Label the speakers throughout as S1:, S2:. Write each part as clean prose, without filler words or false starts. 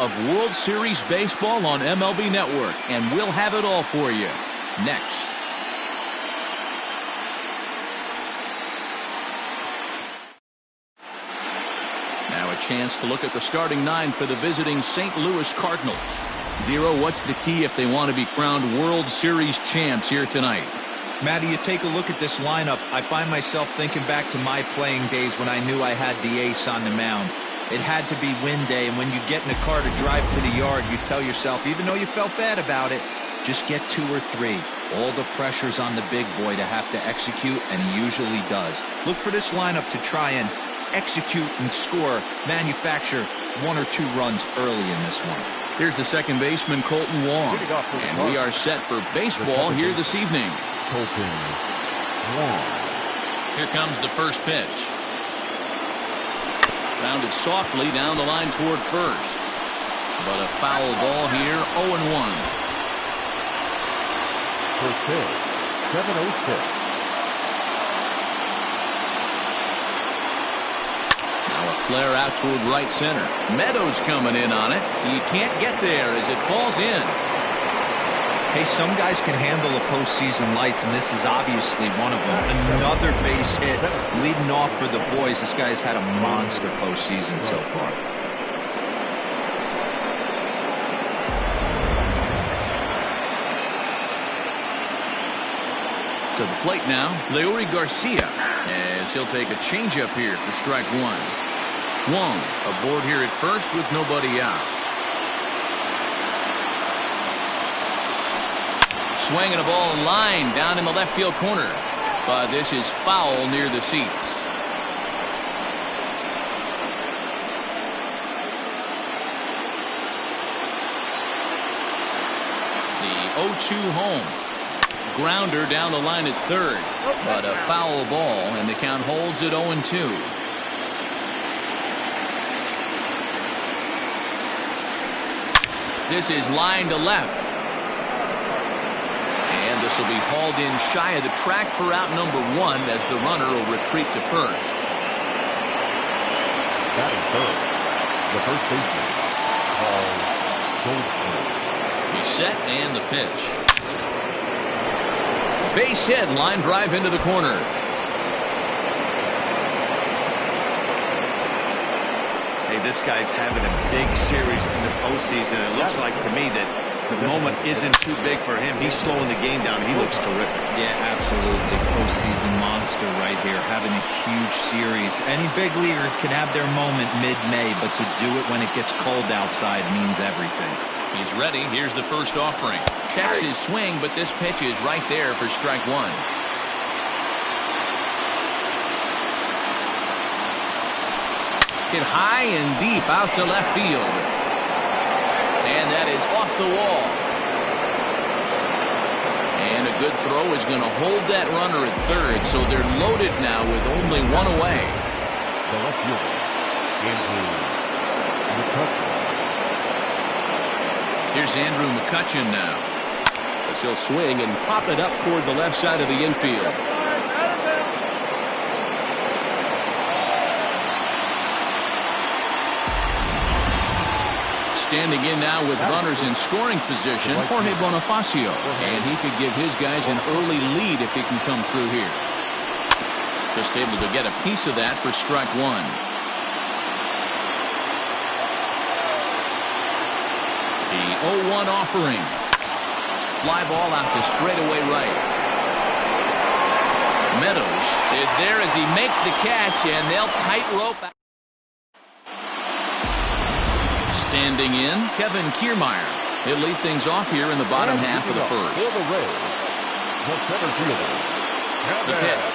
S1: Of World Series baseball on MLB Network, and we'll have it all for you next. Now a chance to look at the starting nine for the visiting St. Louis Cardinals. Vero, what's the key if they want to be crowned World Series champs here tonight?
S2: Matty, you take a look at this lineup. I find myself thinking back to my playing days when I knew I had the ace on the mound. It had to be win day, and when you get in a car to drive to the yard, you tell yourself, even though you felt bad about it, just get 2 or 3. All the pressure's on the big boy to have to execute, and he usually does. Look for this lineup to try and execute and score, manufacture 1 or 2 runs early in this one.
S1: Here's the second baseman, Colton Wong, and we are set for baseball here this evening.
S3: Colton Wong.
S1: Here comes the first pitch. Rounded softly down the line toward first. But a foul ball here, 0-1.
S3: First pitch, 7-0
S1: Now a flare out toward right center. Meadows coming in on it. He can't get there as it falls in.
S2: Hey, some guys can handle the postseason lights, and this is obviously one of them. Another base hit leading off for the boys. This guy's had a monster postseason so far.
S1: To the plate now, Leury Garcia, as he'll take a changeup here for strike 1. Wong aboard here at first with nobody out. Swinging a ball line down in the left field corner, but this is foul near the seats. The 0-2 home. Grounder down the line at third, but a foul ball, and the count holds at 0-2. This is line to left. This will be hauled in shy of the track for out number 1 as the runner will retreat to first.
S3: That is third. The first baseman, Paul Goldschmidt.
S1: He's set and the pitch. Base hit, line drive into the corner.
S4: Hey, this guy's having a big series in the postseason. It looks like to me that the moment isn't too big for him. He's slowing the game down. He looks terrific.
S2: Yeah, absolutely. Postseason monster right here, having a huge series. Any big leaguer can have their moment mid-May, but to do it when it gets cold outside means everything.
S1: He's ready. Here's the first offering. Checks his swing, but this pitch is right there for strike 1. Hit high and deep out to left field. And that is off the wall. And a good throw is going to hold that runner at third, so they're loaded now with only 1 away.
S3: The left fielder, Andrew McCutchen.
S1: Here's Andrew McCutchen now, as he'll swing and pop it up toward the left side of the infield. Standing in now with runners in scoring position, Jorge Bonifacio, and he could give his guys an early lead if he can come through here. Just able to get a piece of that for strike 1. The 0-1 offering. Fly ball out to straightaway right. Meadows is there as he makes the catch, and they'll tight rope. Standing in, Kevin Kiermaier. He'll lead things off here in the bottom half of the first.
S3: For the Rays, the center fielder,
S1: The pitch.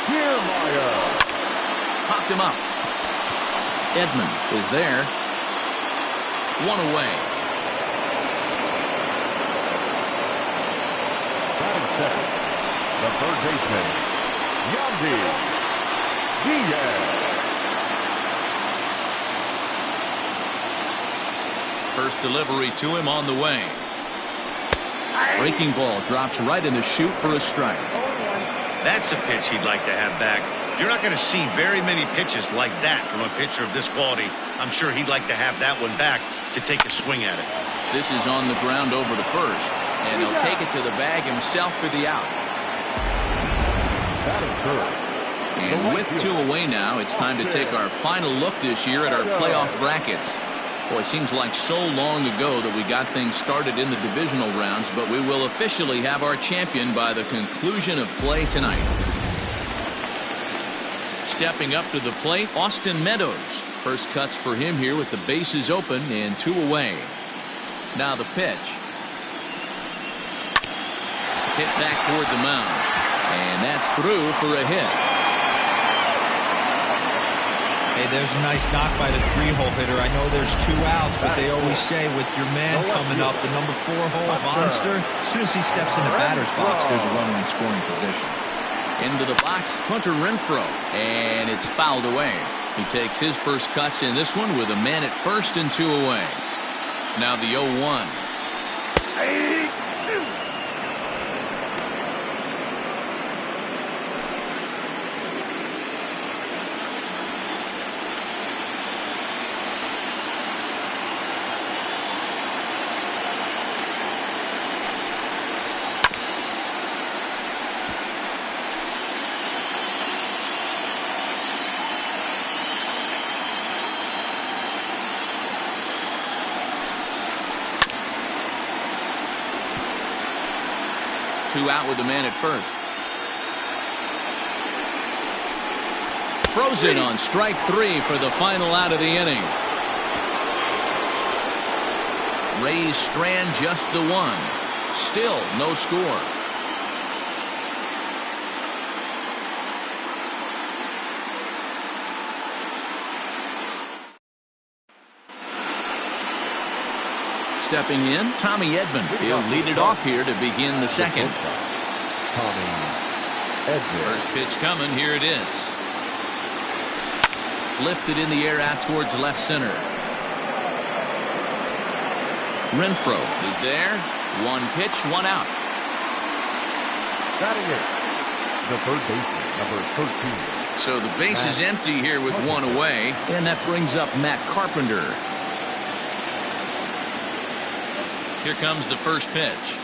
S3: Kiermaier.
S1: Popped him up. Edman is there. 1 away.
S3: Batting second, the third baseman, Yandy Diaz.
S1: First delivery to him on the way. Breaking ball drops right in the chute for a strike.
S4: That's a pitch he'd like to have back. You're not going to see very many pitches like that from a pitcher of this quality. I'm sure he'd like to have that one back. to take a swing at it.
S1: This is on the ground over to first, and he'll take it to the bag himself for the out. And with 2 away now, it's time to take our final look this year at our playoff brackets. Boy, it seems like so long ago that we got things started in the divisional rounds, but we will officially have our champion by the conclusion of play tonight. Stepping up to the plate, Austin Meadows. First cuts for him here with the bases open and 2 away. Now the pitch. Hit back toward the mound. And that's through for a hit.
S2: Hey, there's a nice knock by the 3-hole hitter. I know there's 2 outs, but they always say with your man coming up, the number 4-hole monster, as soon as he steps in the batter's box, there's a runner in scoring position.
S1: Into the box, Hunter Renfroe, and it's fouled away. He takes his first cuts in this one with a man at first and 2 away. Now the 0-1. Two out with the man at first. Frozen on strike 3 for the final out of the inning. Rays strand just the 1. Still no score. Stepping in, Tommy Edman. He'll lead it off here to begin the second. First pitch coming. Here it is. Lifted in the air out towards left center. Renfroe is there. 1 pitch, 1 out.
S3: Batting it, the third baseman, number 13.
S1: So the base is empty here with 1 away, and that brings up Matt Carpenter. Here comes the first pitch.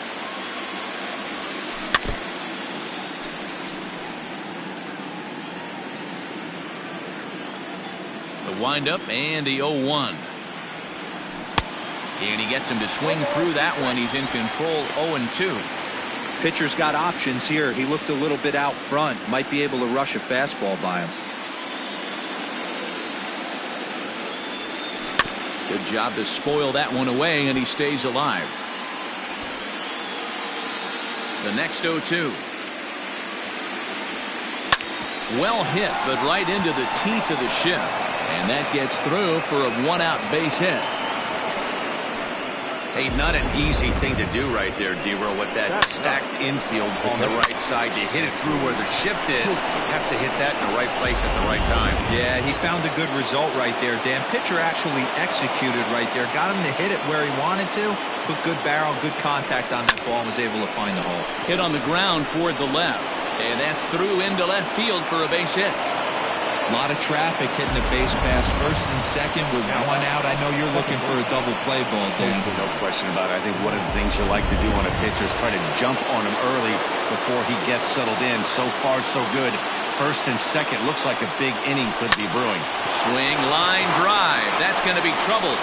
S1: The windup and the 0-1. And he gets him to swing through that one. He's in control 0-2.
S2: Pitcher's got options here. He looked a little bit out front. Might be able to rush a fastball by him.
S1: Good job to spoil that one away, and he stays alive. The next 0-2. Well hit, but right into the teeth of the shift. And that gets through for a 1-out base hit.
S4: Hey, not an easy thing to do right there, D-Row, with that stacked infield on the right side. You hit it through where the shift is. You have to hit that in the right place at the right time.
S2: Yeah, he found a good result right there, Dan. Pitcher actually executed right there. Got him to hit it where he wanted to. Put good barrel, good contact on that ball, and was able to find the hole.
S1: Hit on the ground toward the left. And that's through into left field for a base hit.
S2: A lot of traffic hitting the base pass first and second with 1 out. I know you're looking for a double play ball, Dan.
S4: No question about it. I think one of the things you like to do on a pitcher is try to jump on him early before he gets settled in. So far, so good. First and second looks like a big inning could be brewing.
S1: Swing, line, drive. That's going to be trouble.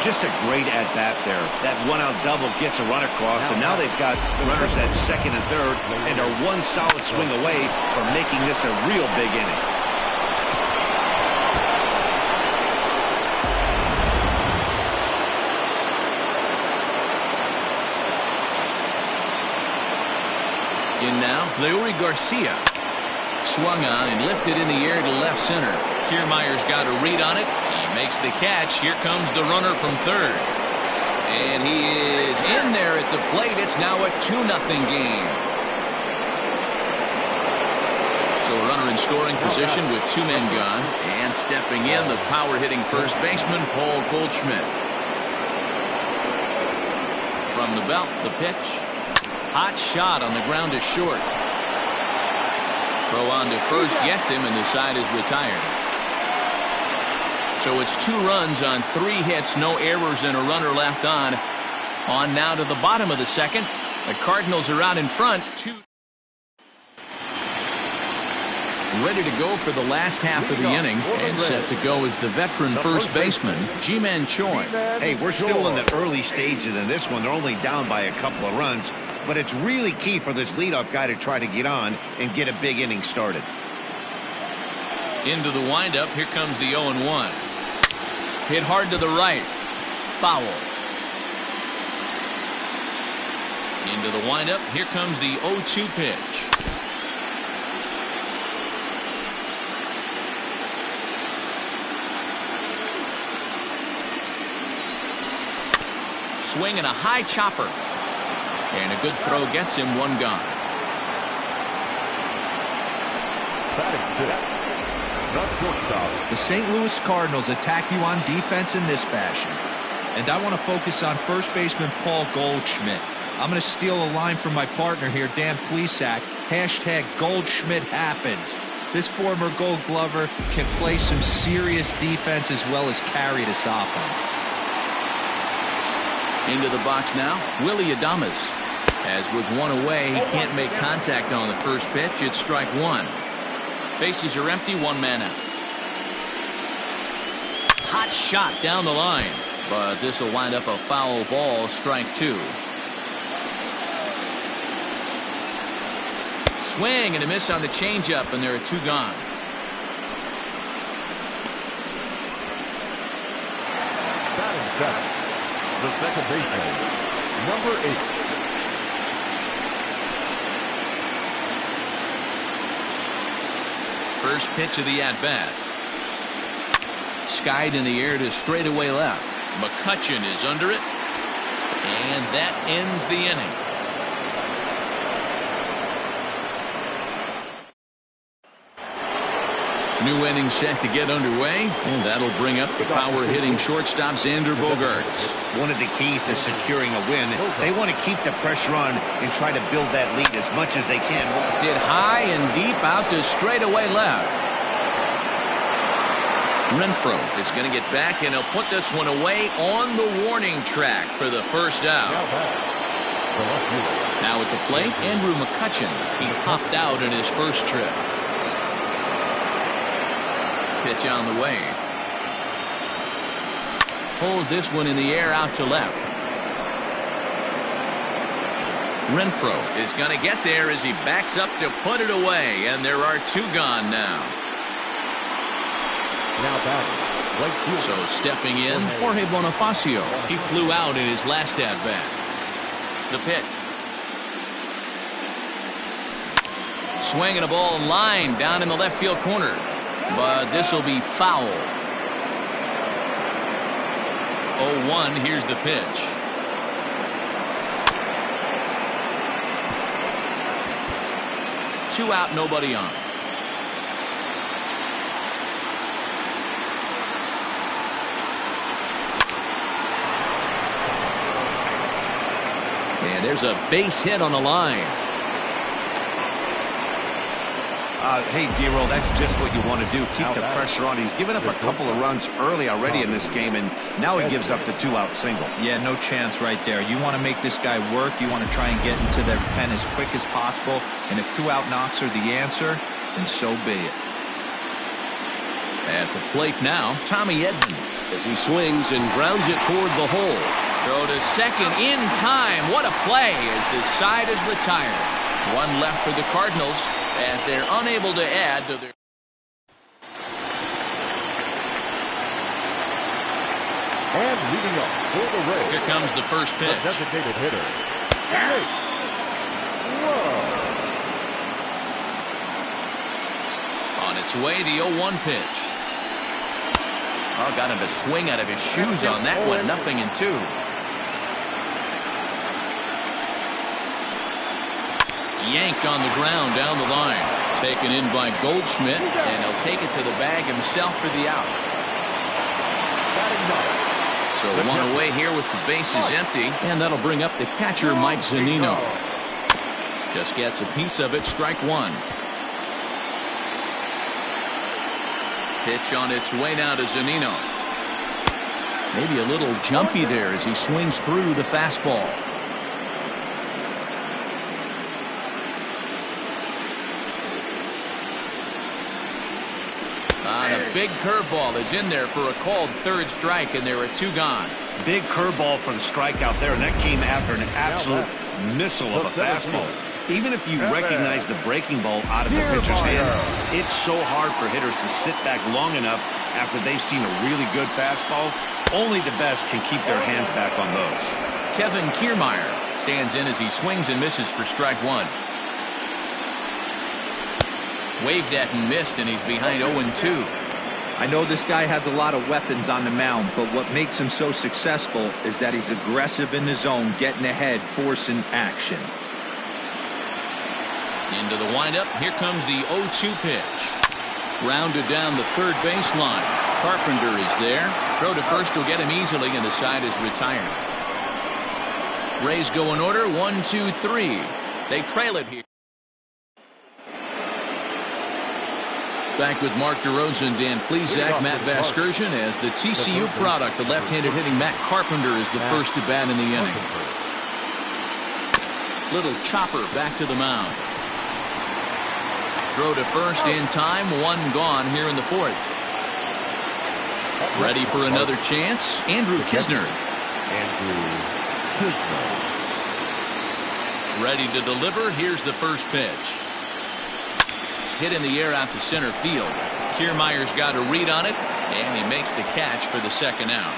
S4: Just a great at-bat there. That 1-out double gets a run across, and now they've got runners at second and third and are 1 solid swing away from making this a real big inning.
S1: In now, Leury Garcia. Swung on and lifted in the air to left center. Kiermaier's got a read on it. He makes the catch. Here comes the runner from third. And he is in there at the plate. It's now a 2-0 game. So a runner in scoring position with 2 men gone. And stepping in, the power-hitting first baseman, Paul Goldschmidt. From the belt, the pitch. Hot shot on the ground to short. Throw on to first gets him, and the side is retired. So it's 2 runs on 3 hits, no errors, and a runner left on. On now to the bottom of the second. The Cardinals are out in front. Ready to go for the last half of the inning, and set to go is the veteran first baseman, Ji-Man Choi.
S4: Hey, we're still in the early stages in this one. They're only down by a couple of runs, but it's really key for this leadoff guy to try to get on and get a big inning started.
S1: Into the windup, here comes the 0-1. Hit hard to the right. Foul. Into the windup, here comes the 0-2 pitch. Swing and a high chopper. And a good throw gets him 1 gone.
S2: The St. Louis Cardinals attack you on defense in this fashion. And I want to focus on first baseman Paul Goldschmidt. I'm going to steal a line from my partner here, Dan Plesac. Hashtag Goldschmidt happens. This former Gold Glover can play some serious defense as well as carry this offense.
S1: Into the box now, Willie Adames. As with 1 away, he can't make contact on the first pitch. It's strike 1. Bases are empty, 1 man out. Hot shot down the line, but this will wind up a foul ball, strike 2. Swing and a miss on the changeup, and there are 2 gone.
S3: Batting seven, the second baseman, number 8.
S1: First pitch of the at-bat. Skied in the air to straightaway left. McCutchen is under it, and that ends the inning. New inning set to get underway, and that'll bring up the power-hitting shortstop Xander Bogaerts.
S4: One of the keys to securing a win, they want to keep the pressure on and try to build that lead as much as they can.
S1: Hit high and deep out to straightaway left. Renfroe is going to get back, and he'll put this one away on the warning track for the first out. Now at the plate, Andrew McCutchen. He popped out in his first trip. Pitch on the way. Pulls this one in the air out to left. Renfroe is going to get there as he backs up to put it away, and there are 2 gone now.
S3: Now batting, right field.
S1: So stepping in, Jorge Bonifacio. He flew out in his last at-bat. The pitch. Swinging a ball line down in the left field corner. But this will be foul. 0-1, here's the pitch. Two out, nobody on. And there's a base hit on the line.
S4: Hey, D-Roll, that's just what you want to do. Keep the pressure on. He's given up a couple of runs early already in this game, and now he gives up the 2-out single.
S2: Yeah, no chance right there. You want to make this guy work. You want to try and get into their pen as quick as possible. And if 2-out knocks are the answer, then so be it.
S1: At the plate now, Tommy Edman, as he swings and grounds it toward the hole. Throw to second in time. What a play as this side is retired. 1 left for the Cardinals, as they're unable to add to their...
S3: And leading up for the Rays.
S1: Here comes the first pitch.
S3: The designated hitter.
S1: On its way, the 0-1 pitch. Oh, got him to swing out of his shoes on that one. 0-2. Yanked on the ground down the line. Taken in by Goldschmidt, and he'll take it to the bag himself for the out. So 1 away here with the bases empty, and that'll bring up the catcher, Mike Zunino. Just gets a piece of it, strike 1. Pitch on its way now to Zunino. Maybe a little jumpy there as he swings through the fastball. A big curveball is in there for a called third strike, and there are 2 gone.
S4: Big curveball for the strikeout there, and that came after an absolute missile of a fastball. Even if you recognize the breaking ball out of the pitcher's hand, it's so hard for hitters to sit back long enough after they've seen a really good fastball. Only the best can keep their hands back on those.
S1: Kevin Kiermaier stands in as he swings and misses for strike 1. Waved at and missed, and he's behind 0-2.
S2: I know this guy has a lot of weapons on the mound, but what makes him so successful is that he's aggressive in the zone, getting ahead, forcing action.
S1: Into the windup. Here comes the 0-2 pitch. Rounded down the third baseline. Carpenter is there. Throw to first will get him easily, and the side is retired. Rays go in order. 1, 2, 3. They trail it here. Back with Mark DeRosa, Dan Plesac, Matt Vasgersian as the TCU product. The left-handed hitting Matt Carpenter is the first to bat in the inning. Little chopper back to the mound. Throw to first in time. 1 gone here in the 4th. Ready for another chance. Andrew Kisner. Ready to deliver. Here's the first pitch. Hit in the air out to center field. Kiermaier's got a read on it, and he makes the catch for the second out.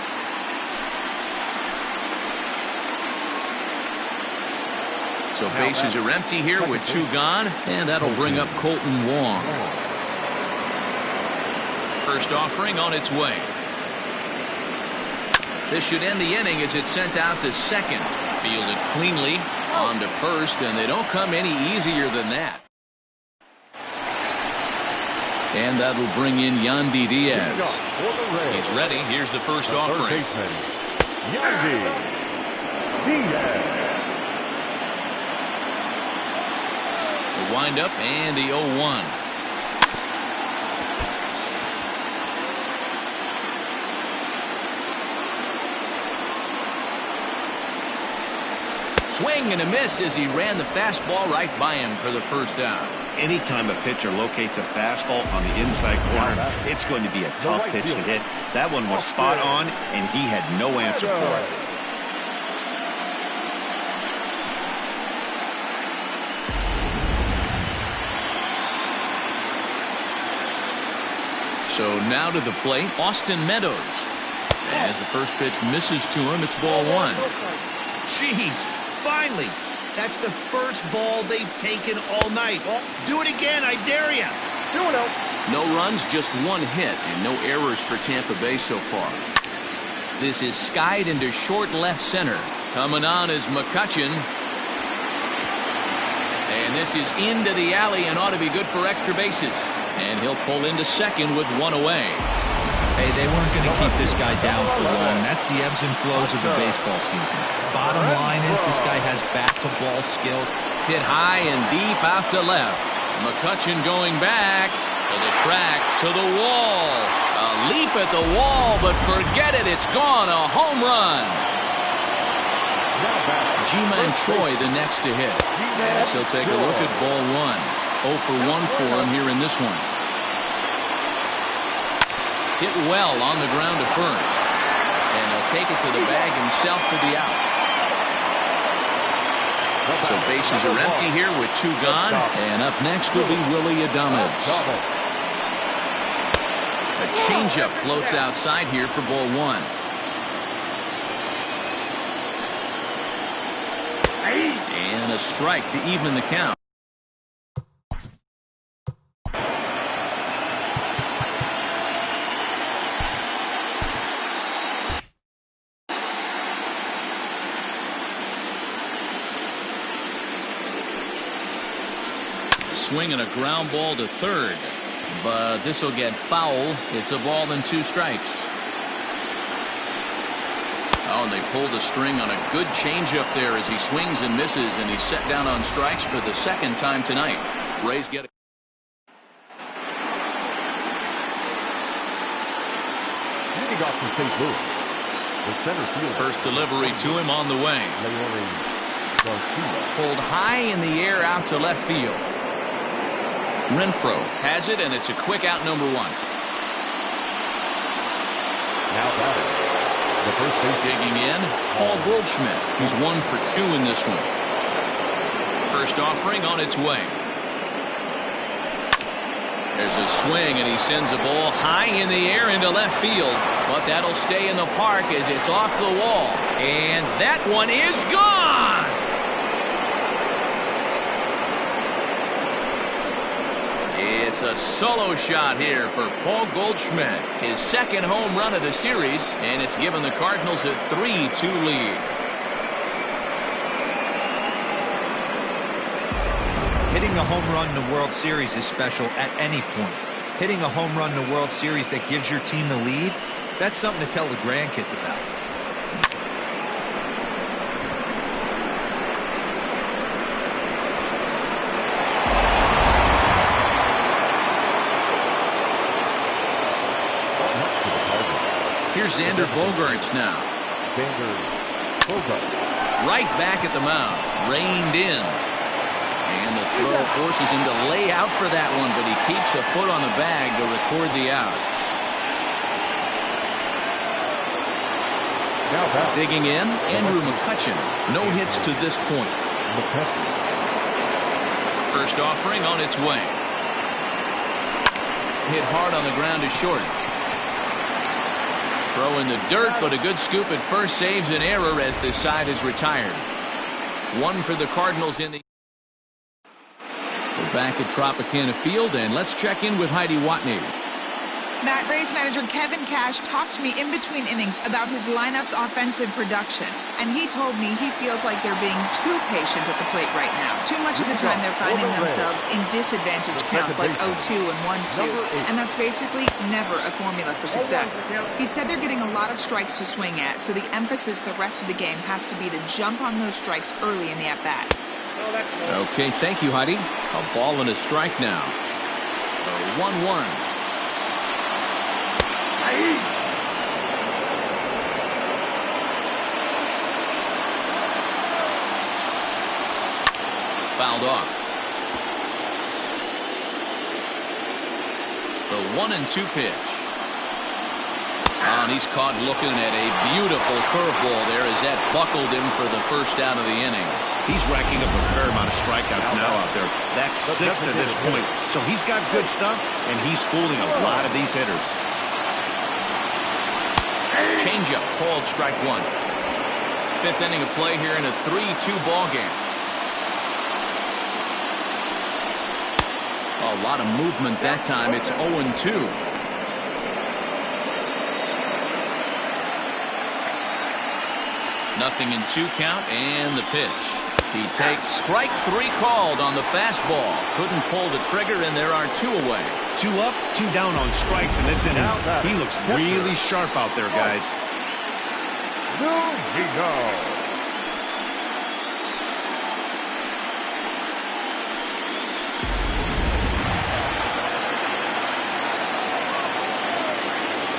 S1: So bases are empty here with 2 gone, and that'll bring up Colton Wong. First offering on its way. This should end the inning as it's sent out to second. Fielded cleanly on to first, and they don't come any easier than that. And that'll bring in Yandy Diaz. He's ready. Here's the first offering.
S3: Yandy Diaz.
S1: The windup and the 0-1. Swing and a miss as he ran the fastball right by him for the first out.
S4: Anytime a pitcher locates a fastball on the inside corner, it's going to be a tough pitch to hit. That one was spot on, and he had no answer for it.
S1: So now to the plate, Austin Meadows. As the first pitch misses to him, it's ball 1.
S4: Jeez, finally. That's the first ball they've taken all night. Do it again, I dare you.
S1: No runs, just 1 hit, and no errors for Tampa Bay so far. This is skied into short left center. Coming on is McCutchen. And this is into the alley and ought to be good for extra bases. And he'll pull into second with 1 away.
S2: Hey, they weren't going to keep this guy down for long. That's the ebbs and flows of the baseball season. Bottom line is this guy has bat-to-ball skills.
S1: Hit high and deep out to left. McCutchen going back to the track, to the wall. A leap at the wall, but forget it. It's gone. A home run. G-Man Choi the next to hit. As he'll take a look at ball 1. 0 for 1 for him here in this one. Hit well on the ground to first. And he'll take it to the bag himself for the out. So bases are empty here with 2 gone. And up next will be Willie Adames. A changeup floats outside here for ball 1. And a strike to even the count. Swing and a ground ball to third, but this will get foul. It's a ball and 2 strikes. Oh, and they pulled a string on a good changeup there as he swings and misses, and he's set down on strikes for the second time tonight. Rays get it.
S3: Leading off from St. Louis, the center field.
S1: First delivery to him on the way. Pulled high in the air out to left field. Renfroe has it, and it's a quick out, number one.
S3: Now batting, the first base.
S1: Digging in, Paul Goldschmidt. He's 1 for 2 in this one. First offering on its way. There's a swing, and he sends a ball high in the air into left field. But that'll stay in the park as it's off the wall. And that one is gone! It's a solo shot here for Paul Goldschmidt. His second home run of the series, and it's given the Cardinals a 3-2 lead.
S2: Hitting a home run in the World Series is special at any point. Hitting a home run in the World Series that gives your team the lead, that's something to tell the grandkids about.
S1: Here's Xander Bogaerts now. Right back at the mound. Reined in. And the throw forces him to lay out for that one, but he keeps a foot on the bag to record the out. Digging in, Andrew McCutchen. No hits to this point. First offering on its way. Hit hard on the ground to short. Throw in the dirt, but a good scoop at first saves an error as this side is retired. 1 for the Cardinals in the... We're back at Tropicana Field, and let's check in with Heidi Watney.
S5: Matt, Rays manager Kevin Cash talked to me in between innings about his lineup's offensive production, and he told me he feels like they're being too patient at the plate right now. Too much of the time they're finding themselves in disadvantaged counts like 0-2 and 1-2, and that's basically never a formula for success. He said they're getting a lot of strikes to swing at, so the emphasis the rest of the game has to be to jump on those strikes early in the at-bat.
S1: Okay, thank you, Heidi. A ball and a strike now. 1-1. Fouled off. The 1-2 pitch. And he's caught looking at a beautiful curveball there as that buckled him for the first out of the inning.
S4: He's racking up a fair amount of strikeouts now out there. That's 6th at this point. So he's got good stuff, and he's fooling a lot of these hitters.
S1: Changeup called strike 1. 5th inning of play here in a 3-2 ball game. A lot of movement that time. It's 0-2. Nothing in 2 count, and the pitch. He takes strike 3 called on the fastball. Couldn't pull the trigger, and there are 2 away.
S4: 2 up, 2 down on strikes in this inning. He looks really sharp out there, guys.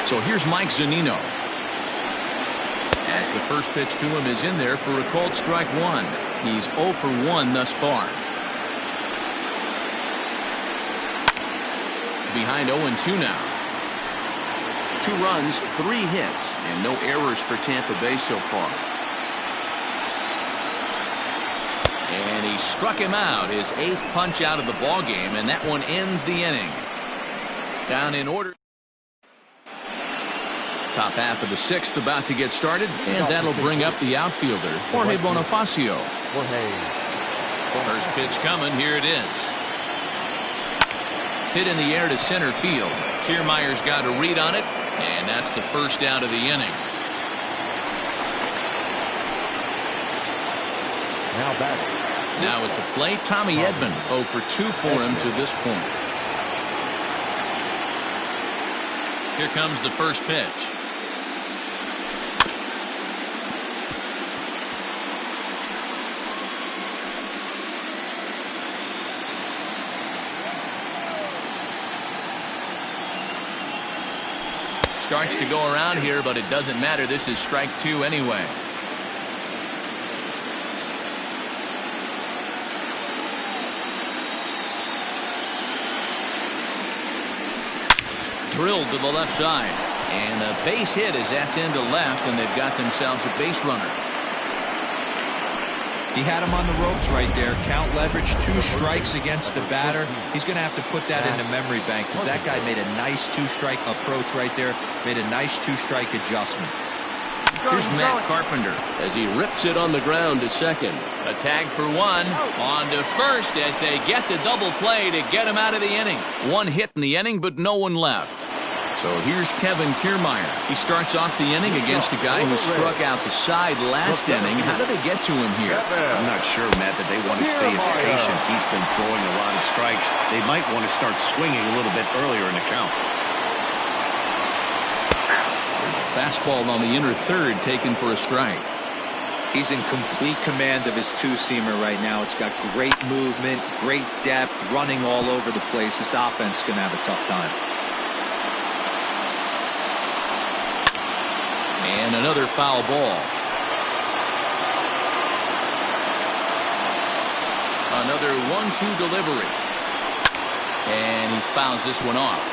S1: So here's Mike Zunino. As the first pitch to him is in there for a called strike 1. He's 0 for 1 thus far. Behind 0-2 now. 2 runs, 3 hits, and no errors for Tampa Bay so far. And he struck him out, his 8th punch out of the ball game, and that one ends the inning. Down in order. Top half of the 6th about to get started, and that'll bring up the outfielder, Jorge Bonifacio. First pitch coming, here it is. Hit in the air to center field. Kiermaier's got a read on it, and that's the first out of the inning. Now at the plate, Tommy Edman, 0 for 2 for him to this point. Here comes the first pitch. Starts to go around here, but it doesn't matter. This is strike 2 anyway. Drilled to the left side. And a base hit as that's into left, and they've got themselves a base runner.
S2: He had him on the ropes right there. Count leverage, 2 strikes against the batter. He's going to have to put that into memory bank because that guy made a nice 2-strike approach right there. Made a nice 2-strike adjustment.
S1: Here's Matt Carpenter as he rips it on the ground to second. A tag for 1. On to first as they get the double play to get him out of the inning. 1 hit in the inning, but no one left. So here's Kevin Kiermaier. He starts off the inning against a guy who struck out the side last inning. How did they get to him here?
S4: I'm not sure, Matt, that they want to stay as patient. He's been throwing a lot of strikes. They might want to start swinging a little bit earlier in the count.
S1: There's a fastball on the inner third taken for a strike.
S2: He's in complete command of his 2-seamer right now. It's got great movement, great depth, running all over the place. This offense is going to have a tough time.
S1: And another foul ball. Another 1-2 delivery. And he fouls this one off.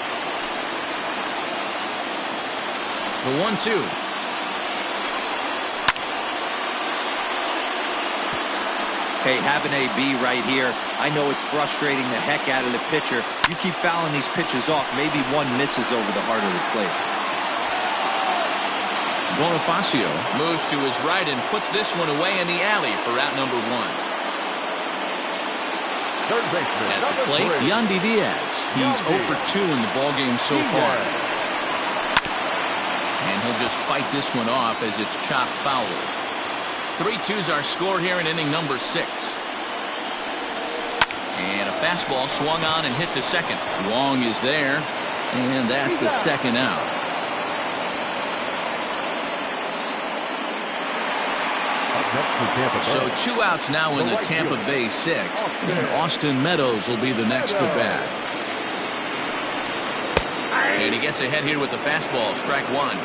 S1: The 1-2.
S2: Hey, have an AB right here. I know it's frustrating the heck out of the pitcher. You keep fouling these pitches off, maybe one misses over the heart of the plate.
S1: Bonifacio moves to his right and puts this one away in the alley for out number 1.
S3: Third baseman,
S1: At the plate, Yandy Diaz. He's 0 for 2 in the ballgame so far. And he'll just fight this one off as it's chopped foul. 3-2's our score here in inning number 6. And a fastball swung on and hit to second. Wong is there, and that's the second out. So 2 outs now in the Tampa Bay 6th. And Austin Meadows will be the next to bat. And he gets ahead here with the fastball, strike 1.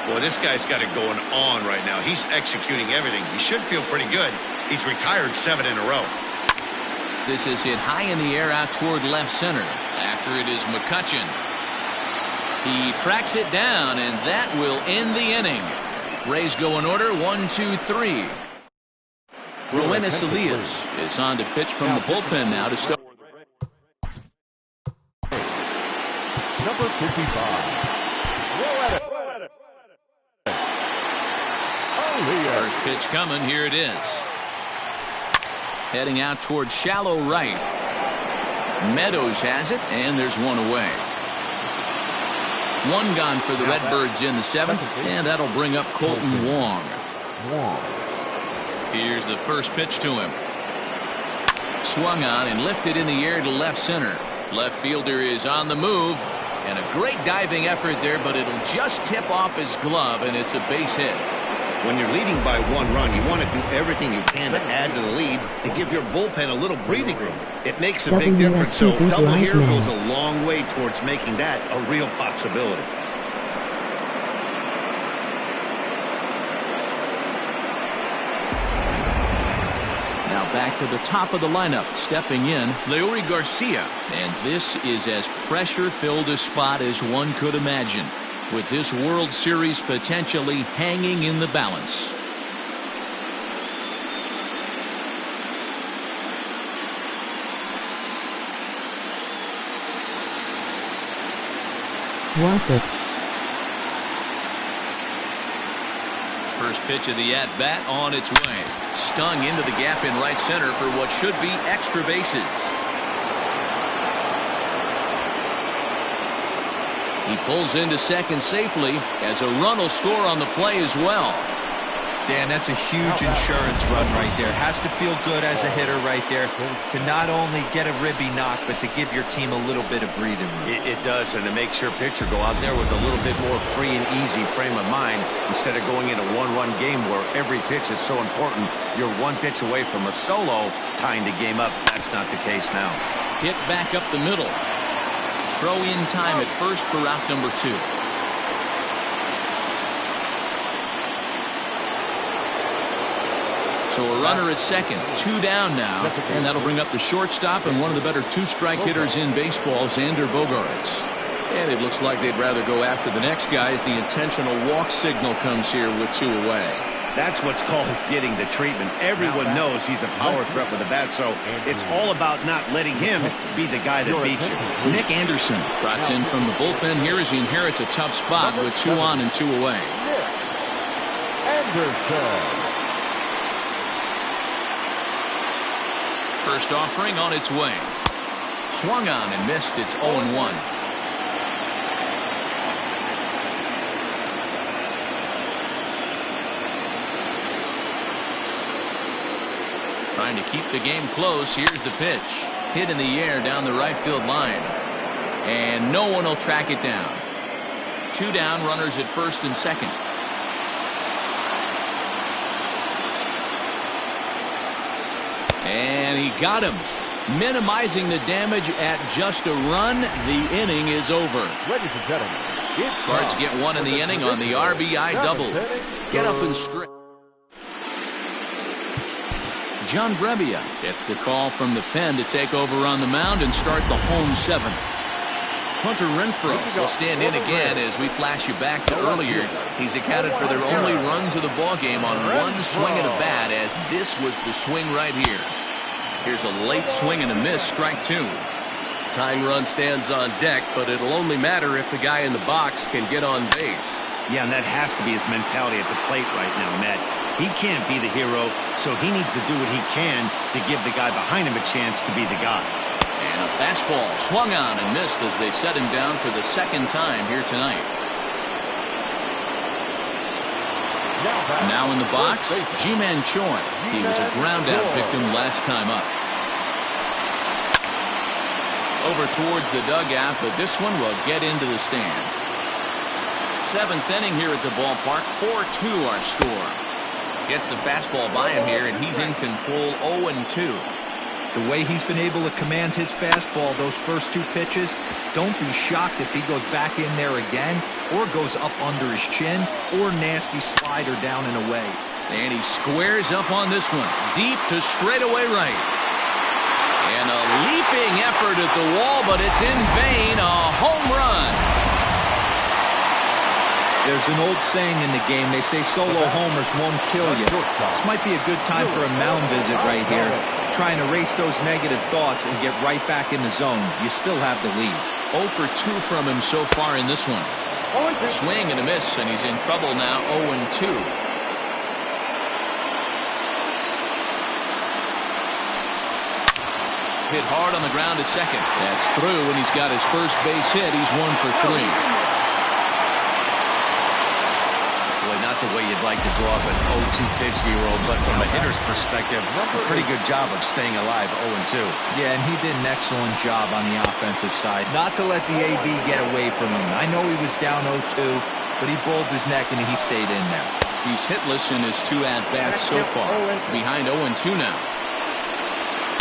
S4: Boy, this guy's got it going on right now. He's executing everything. He should feel pretty good. He's retired 7 in a row.
S1: This is hit high in the air out toward left center. After it is McCutchen. He tracks it down, and that will end the inning. Rays go in order, 1, 2, 3. Roenis Elias is on to pitch from the bullpen now to start.
S3: Number 55.
S1: First pitch coming, here it is. Heading out toward shallow right. Meadows has it, and there's one away. 1 gone for the Redbirds in the 7th, and that'll bring up Colton Wong. Here's the first pitch to him. Swung on and lifted in the air to left center. Left fielder is on the move, and a great diving effort there, but it'll just tip off his glove, and it's a base hit.
S4: When you're leading by 1 run, you want to do everything you can to add to the lead and give your bullpen a little breathing room. It makes a big difference, so double here goes a long way towards making that a real possibility.
S1: Now back to the top of the lineup, stepping in, Leury Garcia. And this is as pressure-filled a spot as one could imagine, with this World Series potentially hanging in the balance. First pitch of the at-bat on its way. Stung into the gap in right center for what should be extra bases. He pulls into second safely as a run will score on the play as well.
S2: Dan, that's a huge insurance run right there. Has to feel good as a hitter right there to not only get a ribby knock, but to give your team a little bit of breathing room.
S4: It does, and it makes your pitcher go out there with a little bit more free and easy frame of mind instead of going in a one-run game where every pitch is so important. You're 1 pitch away from a solo, tying the game up. That's not the case now.
S1: Hit back up the middle. Throw in time at first for out number 2. So a runner at second, 2 down now, and that'll bring up the shortstop and one of the better two-strike hitters in baseball, Xander Bogaerts. And it looks like they'd rather go after the next guy as the intentional walk signal comes here with 2 away.
S4: That's what's called getting the treatment. Everyone knows he's a power threat with a bat, so it's all about not letting him be the guy that beats you.
S1: Nick Anderson trots in from the bullpen here as he inherits a tough spot with 2 on and 2 away. First offering on its way. Swung on and missed. It's 0-1. Trying to keep the game close. Here's the pitch. Hit in the air down the right field line. And no one will track it down. 2 down, runners at first and second. And he got him. Minimizing the damage at just a run. The inning is over.
S3: Ladies and gentlemen,
S1: Cards get 1 in the inning on the RBI double. Get up and straight. John Brebbia gets the call from the pen to take over on the mound and start the home 7th. Hunter Renfroe will stand in again as we flash you back to earlier. He's accounted for their only runs of the ballgame on 1 swing and a bat, as this was the swing right here. Here's a late swing and a miss, strike 2.
S6: Tying run stands on deck, but it'll only matter if the guy in the box can get on base.
S4: Yeah, and that has to be his mentality at the plate right now, Matt. He can't be the hero, so he needs to do what he can to give the guy behind him a chance to be the guy.
S1: And a fastball swung on and missed as they set him down for the 2nd time here tonight. Now in the box, Ji-Man Choi. He was a ground-out victim last time up. Over towards the dugout, but this one will get into the stands. 7th inning here at the ballpark. 4-2 our score. Gets the fastball by him here, and he's in control. 0-2.
S2: The way he's been able to command his fastball those first 2 pitches, don't be shocked if he goes back in there again or goes up under his chin or nasty slider down and away.
S1: And he squares up on this one. Deep to straightaway right. And a leaping effort at the wall, but it's in vain. A home run.
S2: There's an old saying in the game. They say solo homers won't kill you. This might be a good time for a mound visit right here. Try and erase those negative thoughts and get right back in the zone. You still have the lead.
S1: 0 for 2 from him so far in this one. Swing and a miss, and he's in trouble now. 0-2. Hit hard on the ground to second. That's through, and he's got his first base hit. He's 1 for 3.
S4: Not the way you'd like to draw up an 0-2 pitch, D-roll, but from a hitter's perspective, a pretty good job of staying alive. 0-2.
S2: Yeah, and he did an excellent job on the offensive side. Not to let the AB get away from him. I know he was down 0-2, but he bowled his neck and he stayed in there.
S1: He's hitless in his 2 at-bats so far. Behind 0-2 now.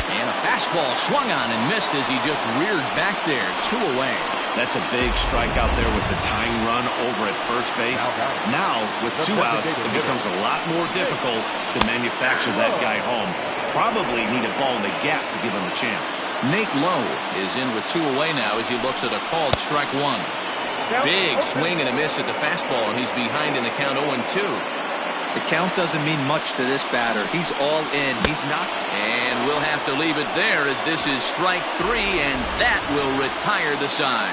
S1: And a fastball swung on and missed as he just reared back there. 2 away.
S4: That's a big strike out there with the tying run over at first base. Now, with 2 outs, it becomes a lot more difficult to manufacture that guy home. Probably need a ball in the gap to give him a chance.
S1: Nate Lowe is in with 2 away now as he looks at a called strike 1. Big swing and a miss at the fastball, and he's behind in the count. 0-2.
S2: The count doesn't mean much to this batter. He's all in. He's not.
S1: And we'll have to leave it there as this is strike 3, and that will retire the side.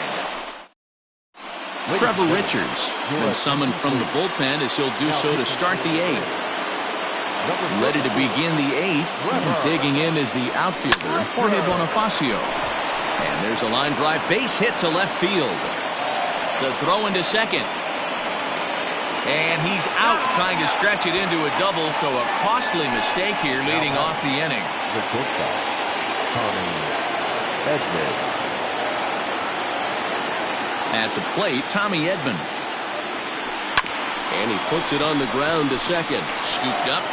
S1: Trevor Richards has been summoned from the bullpen as he'll do so to start the 8th. Ready to begin the 8th. Digging in is the outfielder, Jorge Bonifacio. And there's a line drive base hit to left field. The throw into second. And he's out trying to stretch it into a double, so a costly mistake here leading off the inning. At the plate, Tommy Edman.
S6: And he puts it on the ground to second.
S1: Scooped up,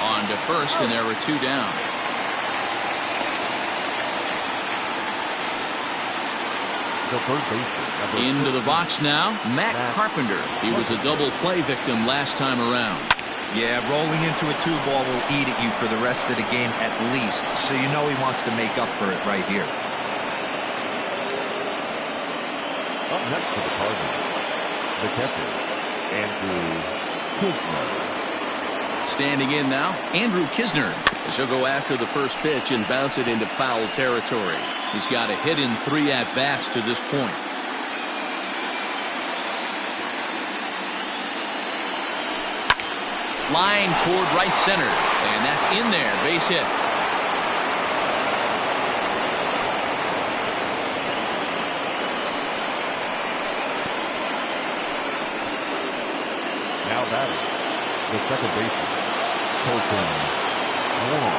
S1: on to first, and there are 2 down. Into the box now, Matt Carpenter. He was a double play victim last time around.
S2: Yeah, rolling into a 2-ball will eat at you for the rest of the game at least, so you know he wants to make up for it right here.
S3: Up next for the Cardinals, the catcher, Andrew Kisner.
S1: Standing in now, Andrew Kisner, as he'll go after the first pitch and bounce it into foul territory. He's got a hit in 3 at-bats to this point. Line toward right center, and that's in there, base hit.
S3: Now batting, the second baseman, Colton Wong.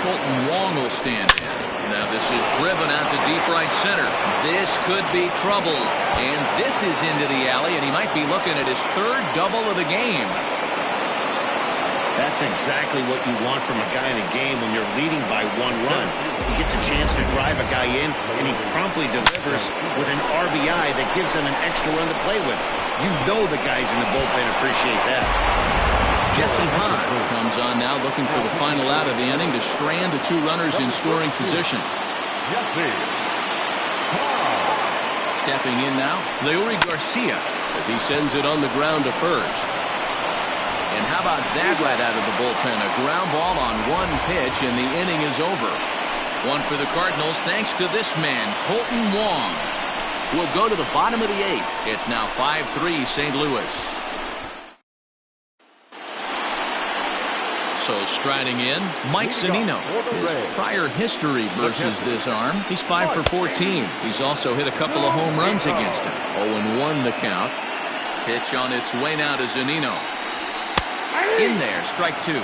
S1: Colton Wong will stand in. Now this is driven out to deep right center. This could be trouble, and this is into the alley, and he might be looking at his 3rd double of the game.
S4: That's exactly what you want from a guy in a game when you're leading by 1 run. He gets a chance to drive a guy in, and he promptly delivers with an RBI that gives him an extra run to play with. You know the guys in the bullpen appreciate that.
S1: Jesse Hahn comes on now looking for the final out of the inning to strand the 2 runners in scoring position. Stepping in now, Leury Garcia as he sends it on the ground to first. And how about that right out of the bullpen? A ground ball on 1 pitch, and the inning is over. 1 for the Cardinals thanks to this man, Colton Wong. We'll go to the bottom of the 8th. It's now 5-3 St. Louis. So striding in, Mike Zunino. His prior history versus this arm, he's 5 for 14. He's also hit a couple of home runs against him. 0-1 the count. Pitch on its way now to Zunino. In there, strike 2.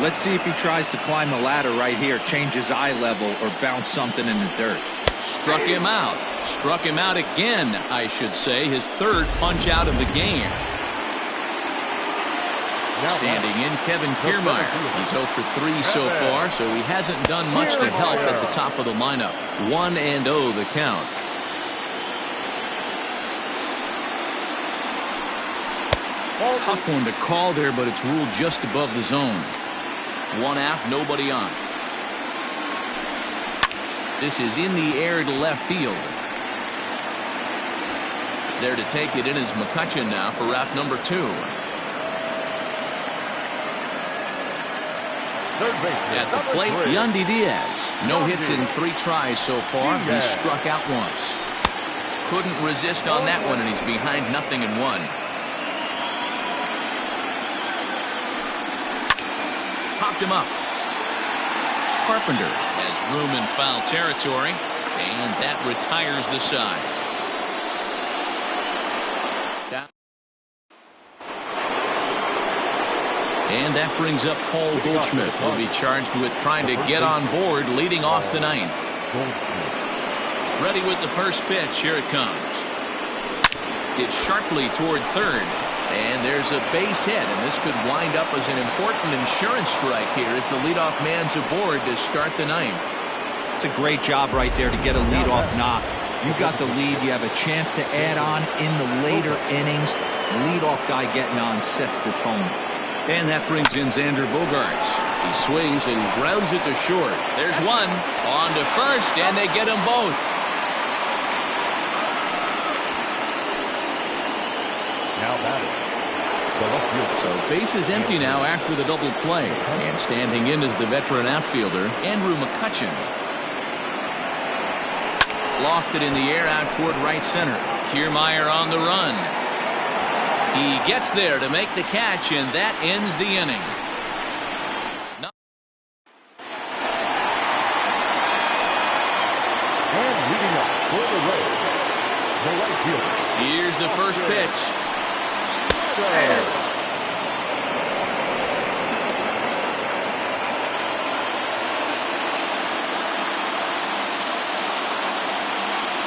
S2: Let's see if he tries to climb the ladder right here, change his eye level, or bounce something in the dirt.
S1: Struck him out. Struck him out again, I should say. His 3rd punch out of the game. Standing in, Kevin Kiermaier. He's 0 for 3 so far, so he hasn't done much to help at the top of the lineup. 1-0 the count. Tough one to call there, but it's ruled just above the zone. 1 out, nobody on. This is in the air to left field. There to take it in is McCutchen now for route number 2. At the plate, Yandy Diaz. No hits in 3 tries so far. He's struck out once. Couldn't resist on that one, and he's behind 0-1. Popped him up. Carpenter has room in foul territory, and that retires the side. And that brings up Paul Goldschmidt, who'll be charged with trying to get on board, leading off the 9th. Ready with the first pitch. Here it comes. It's sharply toward 3rd. And there's a base hit, and this could wind up as an important insurance strike here as the leadoff man's aboard to start the 9th.
S2: It's a great job right there to get a leadoff knock. You got the lead. You have a chance to add on in the later innings. Leadoff guy getting on sets the tone.
S1: And that brings in Xander Bogaerts. He swings and grounds it to short. There's one. On to first, and they get them both.
S3: Now batting, the left fielder.
S1: So base is empty now after the double play. And standing in is the veteran outfielder, Andrew McCutchen. Lofted in the air out toward right center. Kiermaier on the run. He gets there to make the catch, and that ends the inning.
S3: And leading up for the road, the right fielder.
S1: Here's the first pitch.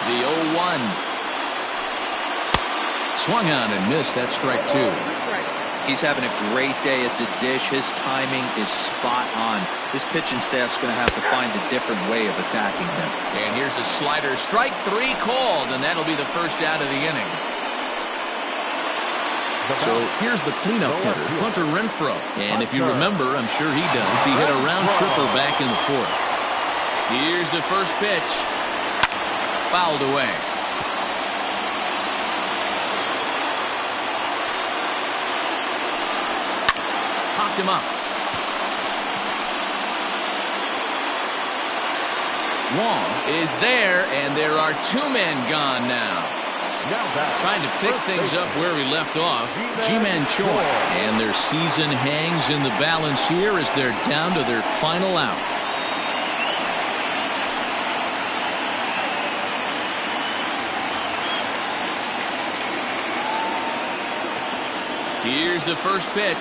S1: The 0-1. Swung on and missed. That's strike 2.
S2: He's having a great day at the dish. His timing is spot on. This pitching staff's going to have to find a different way of attacking him.
S1: And here's a slider. Strike 3 called, and that'll be the first out of the inning. So here's the cleanup hitter, Hunter Renfroe. And if you remember, I'm sure he does, he hit a round tripper back in the fourth. Here's the first pitch. Fouled away. Popped him up. Wong is there, and there are two men gone now. Trying to pick things up where he left off, Ji-Man Choi. And their season hangs in the balance here as they're down to their final out. Here's the first pitch.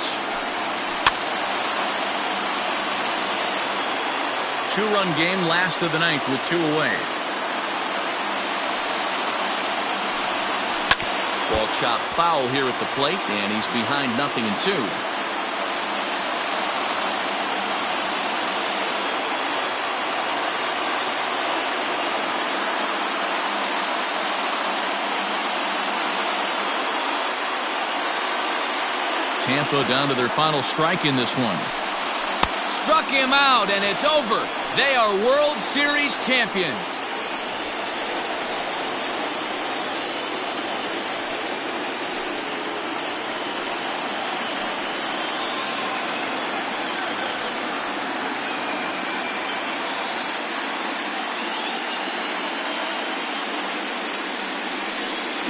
S1: Two-run game, last of the ninth with two away. Ball chopped foul here at the plate, and he's behind 0-2. Tampa down to their final strike in this one. Struck him out, and it's over. They are World Series champions.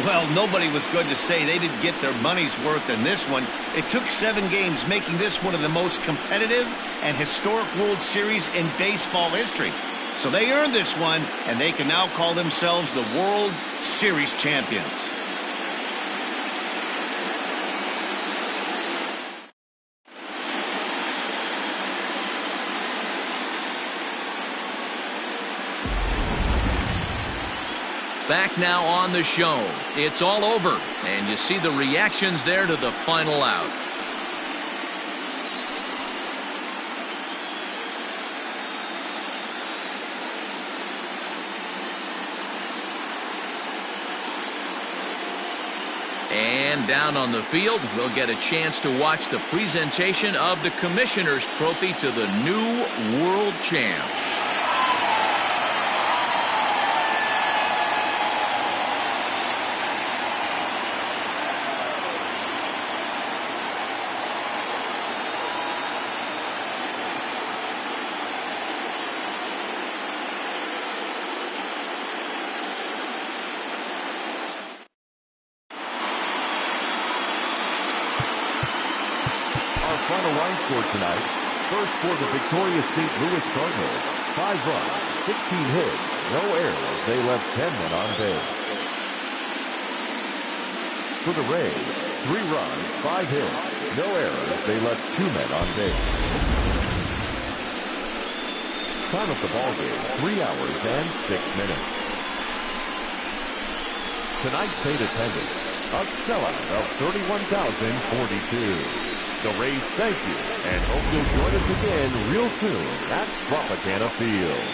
S4: Well, nobody was going to say they didn't get their money's worth in this one. It took 7 games, making this one of the most competitive and historic World Series in baseball history. So they earned this one, and they can now call themselves the World Series champions.
S1: Back now on the show. It's all over, and you see the reactions there to the final out. And down on the field, we'll get a chance to watch the presentation of the Commissioner's Trophy to the new World Champs.
S3: Final line score tonight. First for the victorious St. Louis Cardinals. 5 runs, 16 hits, no errors. They left 10 men on base. For the Rays, 3 runs, 5 hits, no errors. They left 2 men on base. Time of the ball game, 3 hours and 6 minutes. Tonight's paid attendance, a sellout of 31,042. The Rays thank you and hope you'll join us again real soon at Tropicana Field.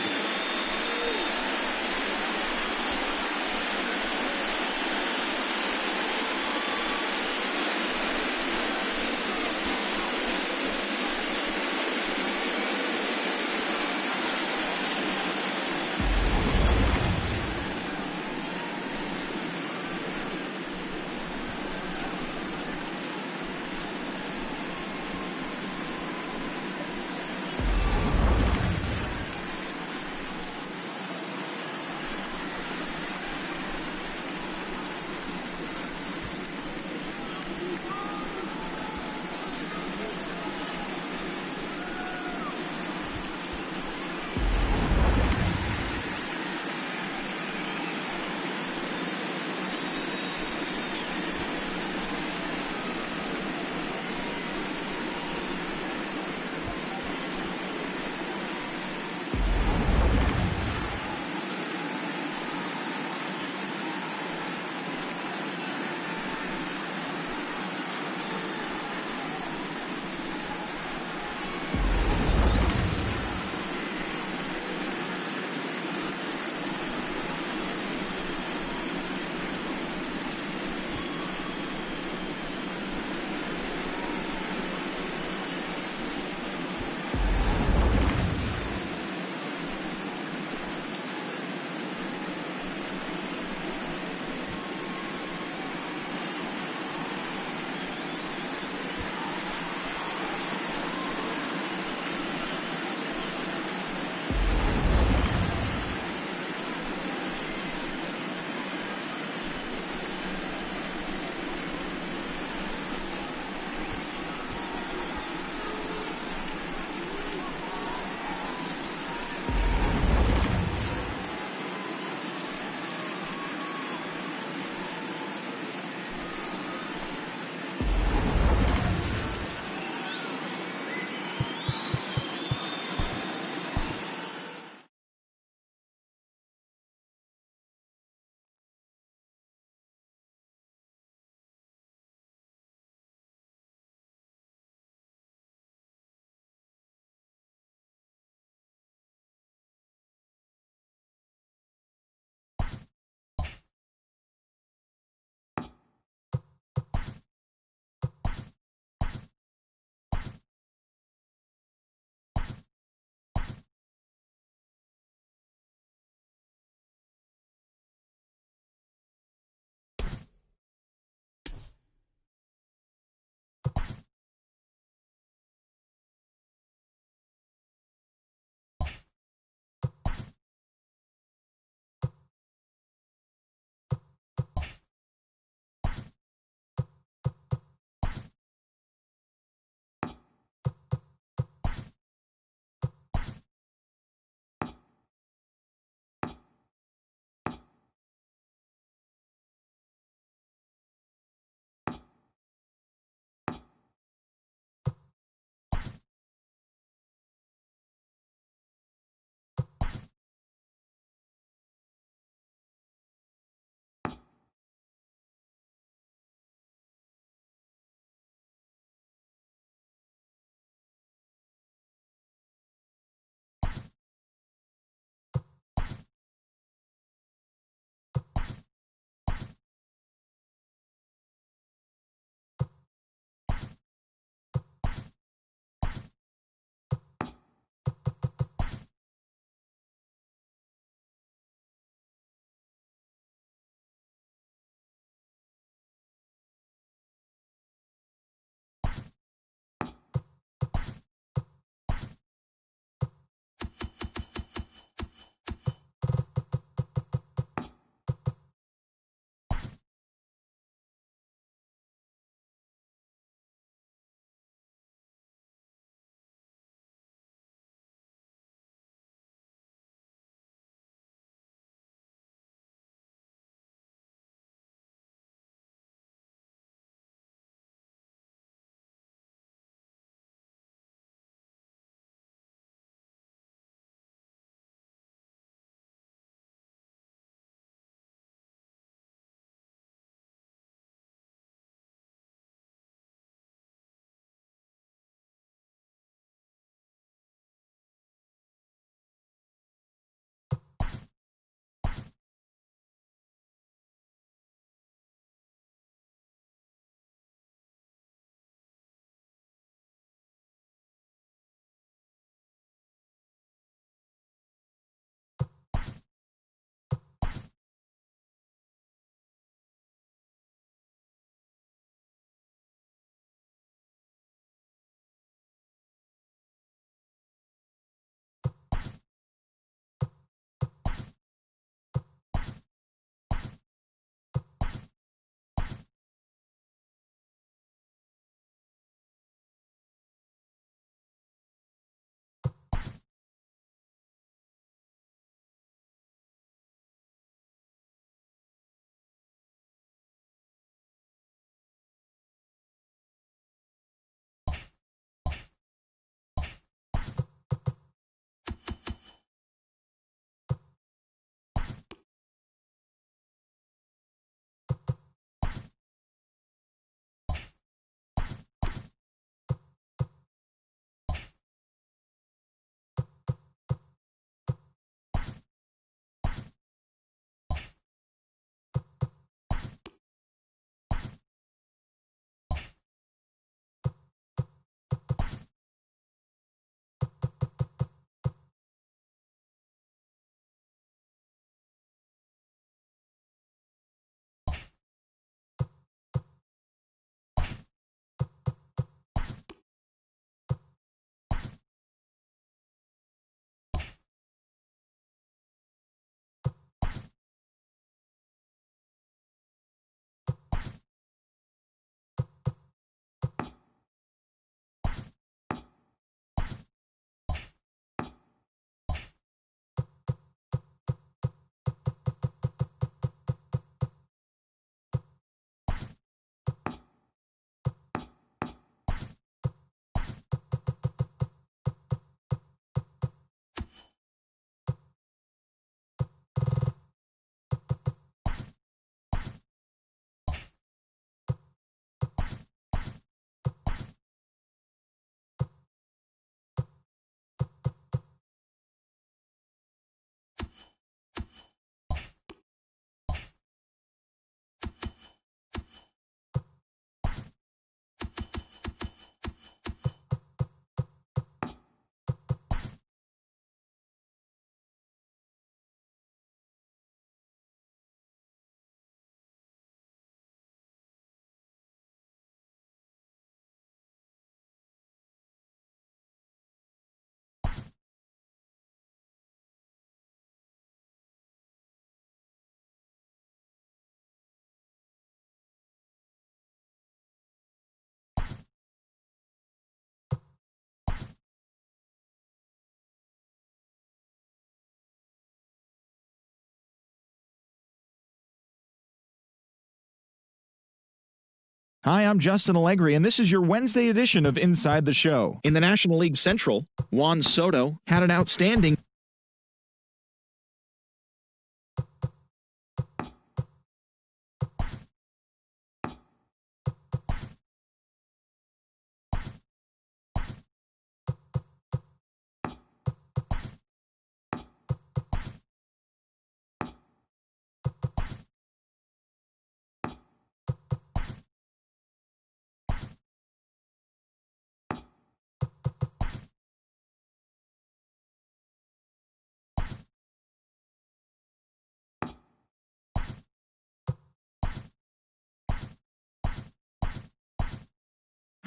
S7: Hi, I'm Justin Allegri, and this is your Wednesday edition of Inside the Show. In the National League Central, Juan Soto had an outstanding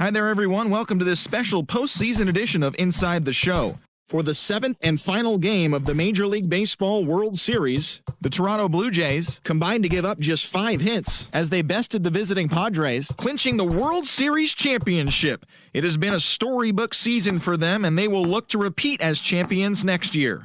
S7: Hi there, everyone. Welcome to this special postseason edition of Inside the Show. For the seventh and final game of the Major League Baseball World Series, the Toronto Blue Jays combined to give up just 5 hits as they bested the visiting Padres, clinching the World Series championship. It has been a storybook season for them, and they will look to repeat as champions next year.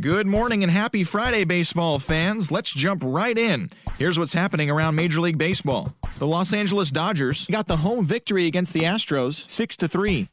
S7: Good morning and happy Friday, baseball fans. Let's jump right in. Here's what's happening around Major League Baseball. The Los Angeles Dodgers got the home victory against the Astros, 6-3.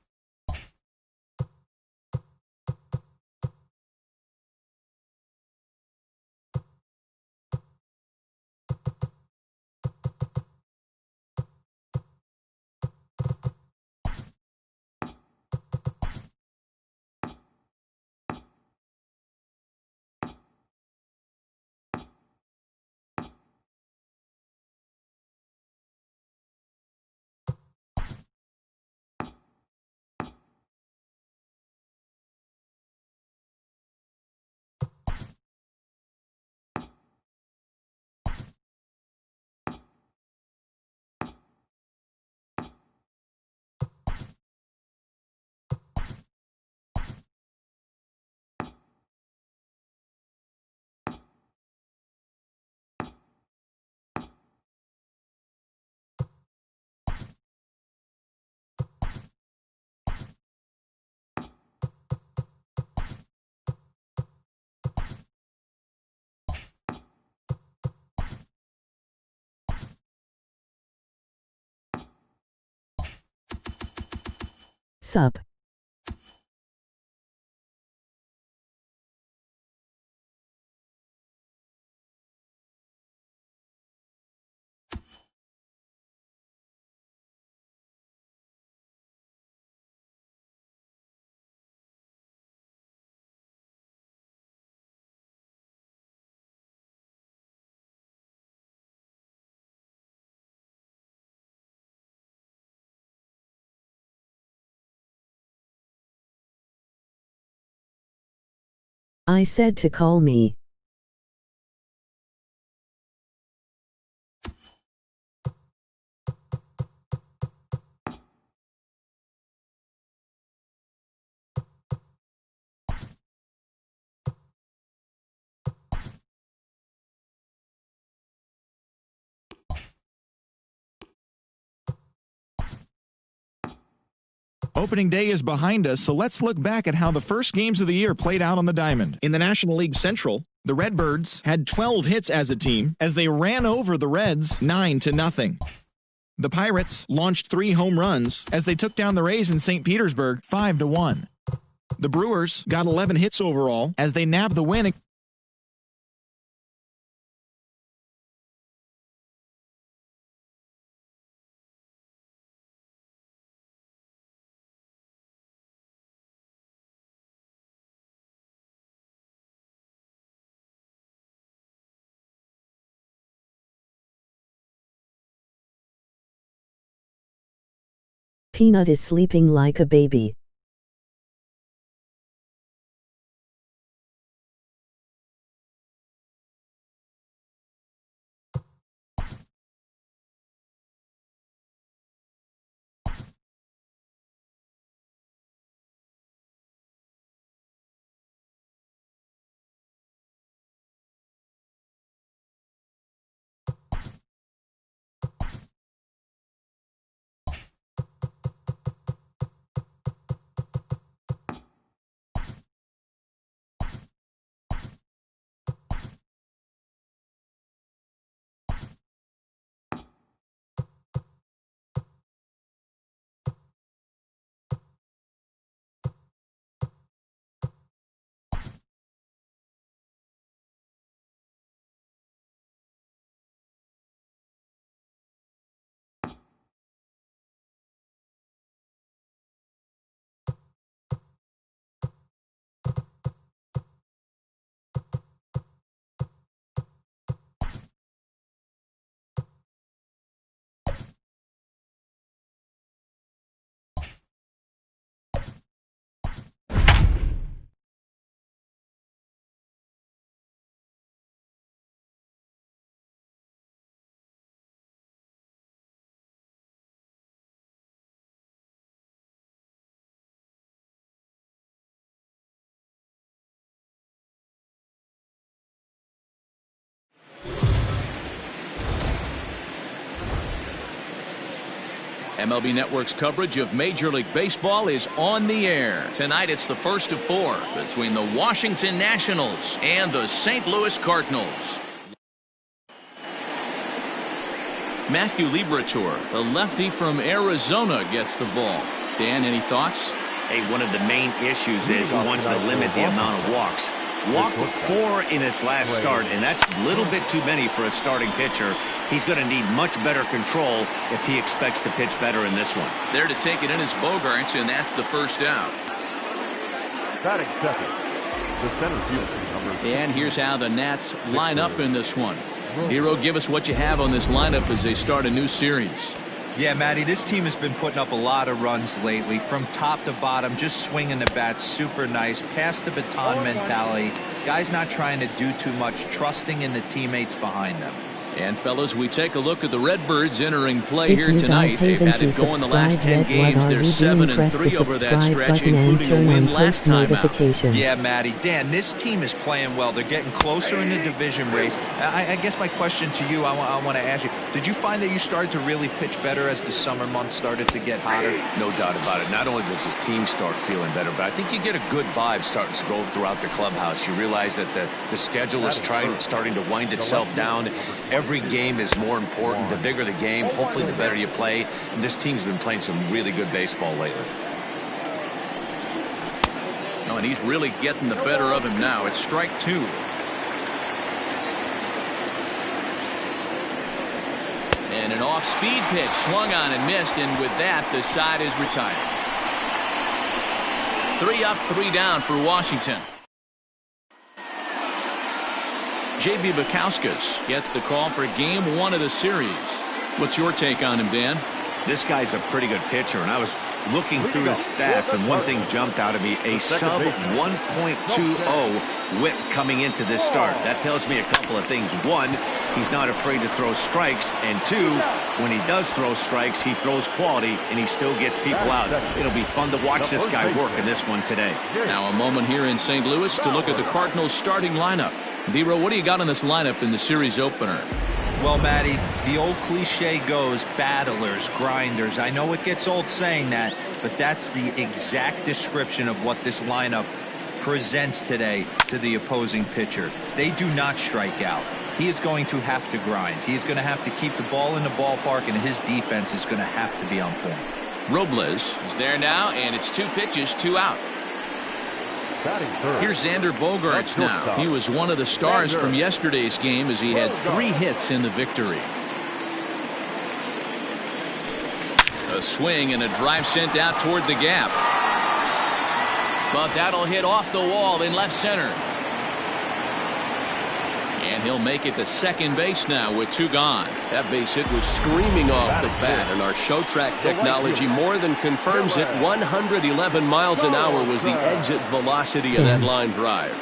S8: Sup. I said to call me.
S7: Opening day is behind us, so let's look back at how the first games of the year played out on the diamond. In the National League Central, the Redbirds had 12 hits as a team as they ran over the Reds 9-0. The Pirates launched 3 home runs as they took down the Rays in St. Petersburg 5-1. The Brewers got 11 hits overall as they nabbed the win.
S8: Peanut is sleeping like a baby.
S1: MLB Network's coverage of Major League Baseball is on the air. Tonight it's the first of 4 between the Washington Nationals and the St. Louis Cardinals. Matthew Liberatore, the lefty from Arizona, gets the ball. Dan, any thoughts?
S4: Hey, one of the main issues is he wants to limit the amount of walks. Walked 4 in his last start, and that's a little bit too many for a starting pitcher. He's going to need much better control if he expects to pitch better in this one.
S1: There to take it in is Bogaerts, and that's the first out.
S3: Batting second, the center fielder.
S1: And here's how the Nats line up in this one. Hero, give us what you have on this lineup as they start a new series.
S2: Yeah, Matty, this team has been putting up a lot of runs lately. From top to bottom, just swinging the bat super nice. Pass the baton mentality. Guys not trying to do too much, trusting in the teammates behind them.
S1: And, fellas, we take a look at the Redbirds entering play here tonight. They've had it going the last 10 games. They're 7-3 over that stretch, including a win last time out.
S2: Yeah, Matty. Dan, this team is playing well. They're getting closer in the division race. I guess my question to you, I want to ask you, did you find that you started to really pitch better as the summer months started to get hotter?
S4: No doubt about it. Not only does the team start feeling better, but I think you get a good vibe starting to go throughout the clubhouse. You realize that the schedule is starting to wind itself down. Every game is more important. The bigger the game, hopefully the better you play. And this team's been playing some really good baseball lately.
S1: and he's really getting the better of him now. It's strike 2. And an off-speed pitch swung on and missed, and with that, the side is retired. 3 up, 3 down for Washington. J.B. Bukowskis gets the call for game 1 of the series. What's your take on him, Dan?
S4: This guy's a pretty good pitcher, and I was looking through his stats, and one thing jumped out at me, a sub 1.20 whip coming into this start. That tells me a couple of things. One, he's not afraid to throw strikes, and two, when he does throw strikes, he throws quality, and he still gets people out. It'll be fun to watch this guy work in this one today.
S1: Now a moment here in St. Louis to look at the Cardinals' starting lineup. D-Row, what do you got on this lineup in the series opener?
S2: Well, Matty, the old cliche goes, battlers, grinders. I know it gets old saying that, but that's the exact description of what this lineup presents today to the opposing pitcher. They do not strike out. He is going to have to grind. He is going to have to keep the ball in the ballpark, and his defense is going to have to be on point.
S1: Robles is there now, and it's 2 pitches, 2 out. Here's Xander Bogaerts now. He was one of the stars from yesterday's game as he had 3 hits in the victory. A swing and a drive sent out toward the gap. But that'll hit off the wall in left center. And he'll make it to second base now with 2 gone.
S6: That base hit was screaming off the bat, and our show track technology more than confirms it. 111 miles an hour was the exit velocity of that line drive.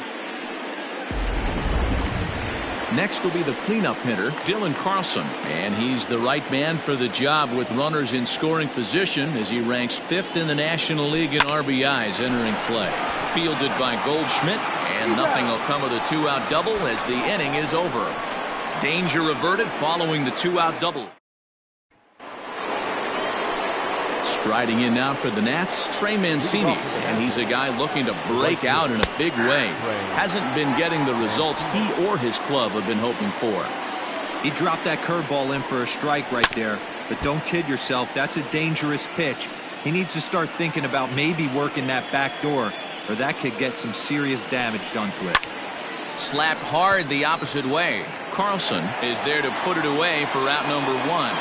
S1: Next will be the cleanup hitter, Dylan Carlson. And he's the right man for the job with runners in scoring position as he ranks 5th in the National League in RBIs entering play. Fielded by Goldschmidt, and nothing will come of the 2-out double as the inning is over. Danger averted following the 2-out double. Striding in now for the Nats, Trey Mancini, and he's a guy looking to break out in a big way. Hasn't been getting the results he or his club have been hoping for.
S2: He dropped that curveball in for a strike right there, but don't kid yourself, that's a dangerous pitch. He needs to start thinking about maybe working that back door, or that could get some serious damage done to it.
S1: Slapped hard the opposite way. Carlson is there to put it away for out number 1.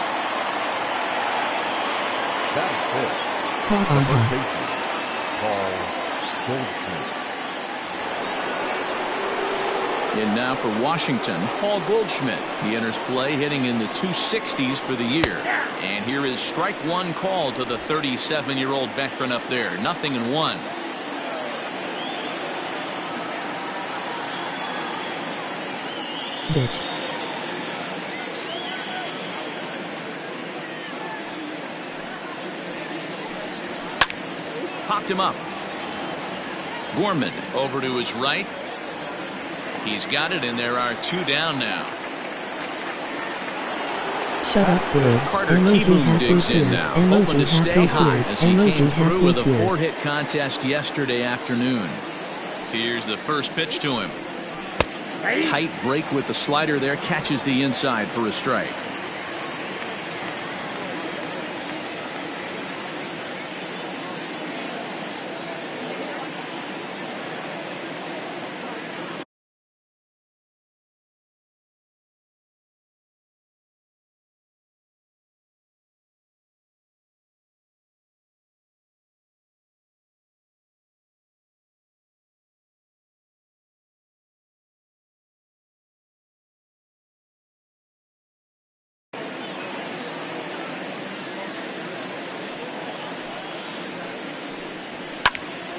S1: And now for Washington, Paul Goldschmidt. He enters play hitting in the 260s for the year. And here is strike 1 call to the 37-year-old veteran up there. 0-1.
S8: Bitch.
S1: Popped him up. Gorman over to his right. He's got it, and there are 2 down now.
S8: Shut up, Blue.
S1: Carter Kieboom digs in now, hoping to stay hot as he came through with a 4-hit contest yesterday afternoon. Here's the first pitch to him. Tight break with the slider there, catches the inside for a strike.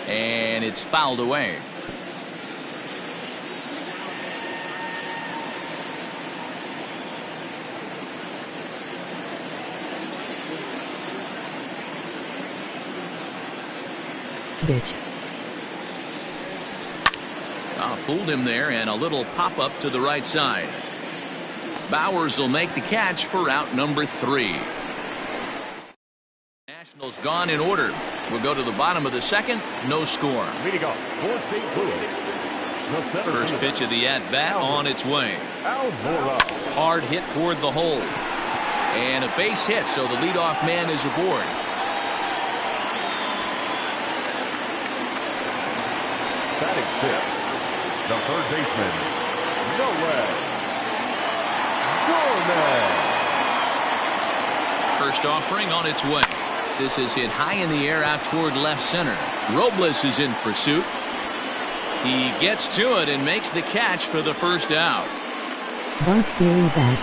S1: And it's fouled away.
S8: Bitch.
S1: Fooled him there, and a little pop-up to the right side. Bowers will make the catch for out number 3. Nationals gone in order. We'll go to the bottom of the second. No score. First pitch of the at-bat on its way. Hard hit toward the hole. And a base hit, so the leadoff man is aboard.
S3: fifth, the third baseman, Noah Gorman.
S1: First offering on its way. This is hit high in the air out toward left center. Robles is in pursuit. He gets to it and makes the catch for the first out.
S8: Bart Siri back.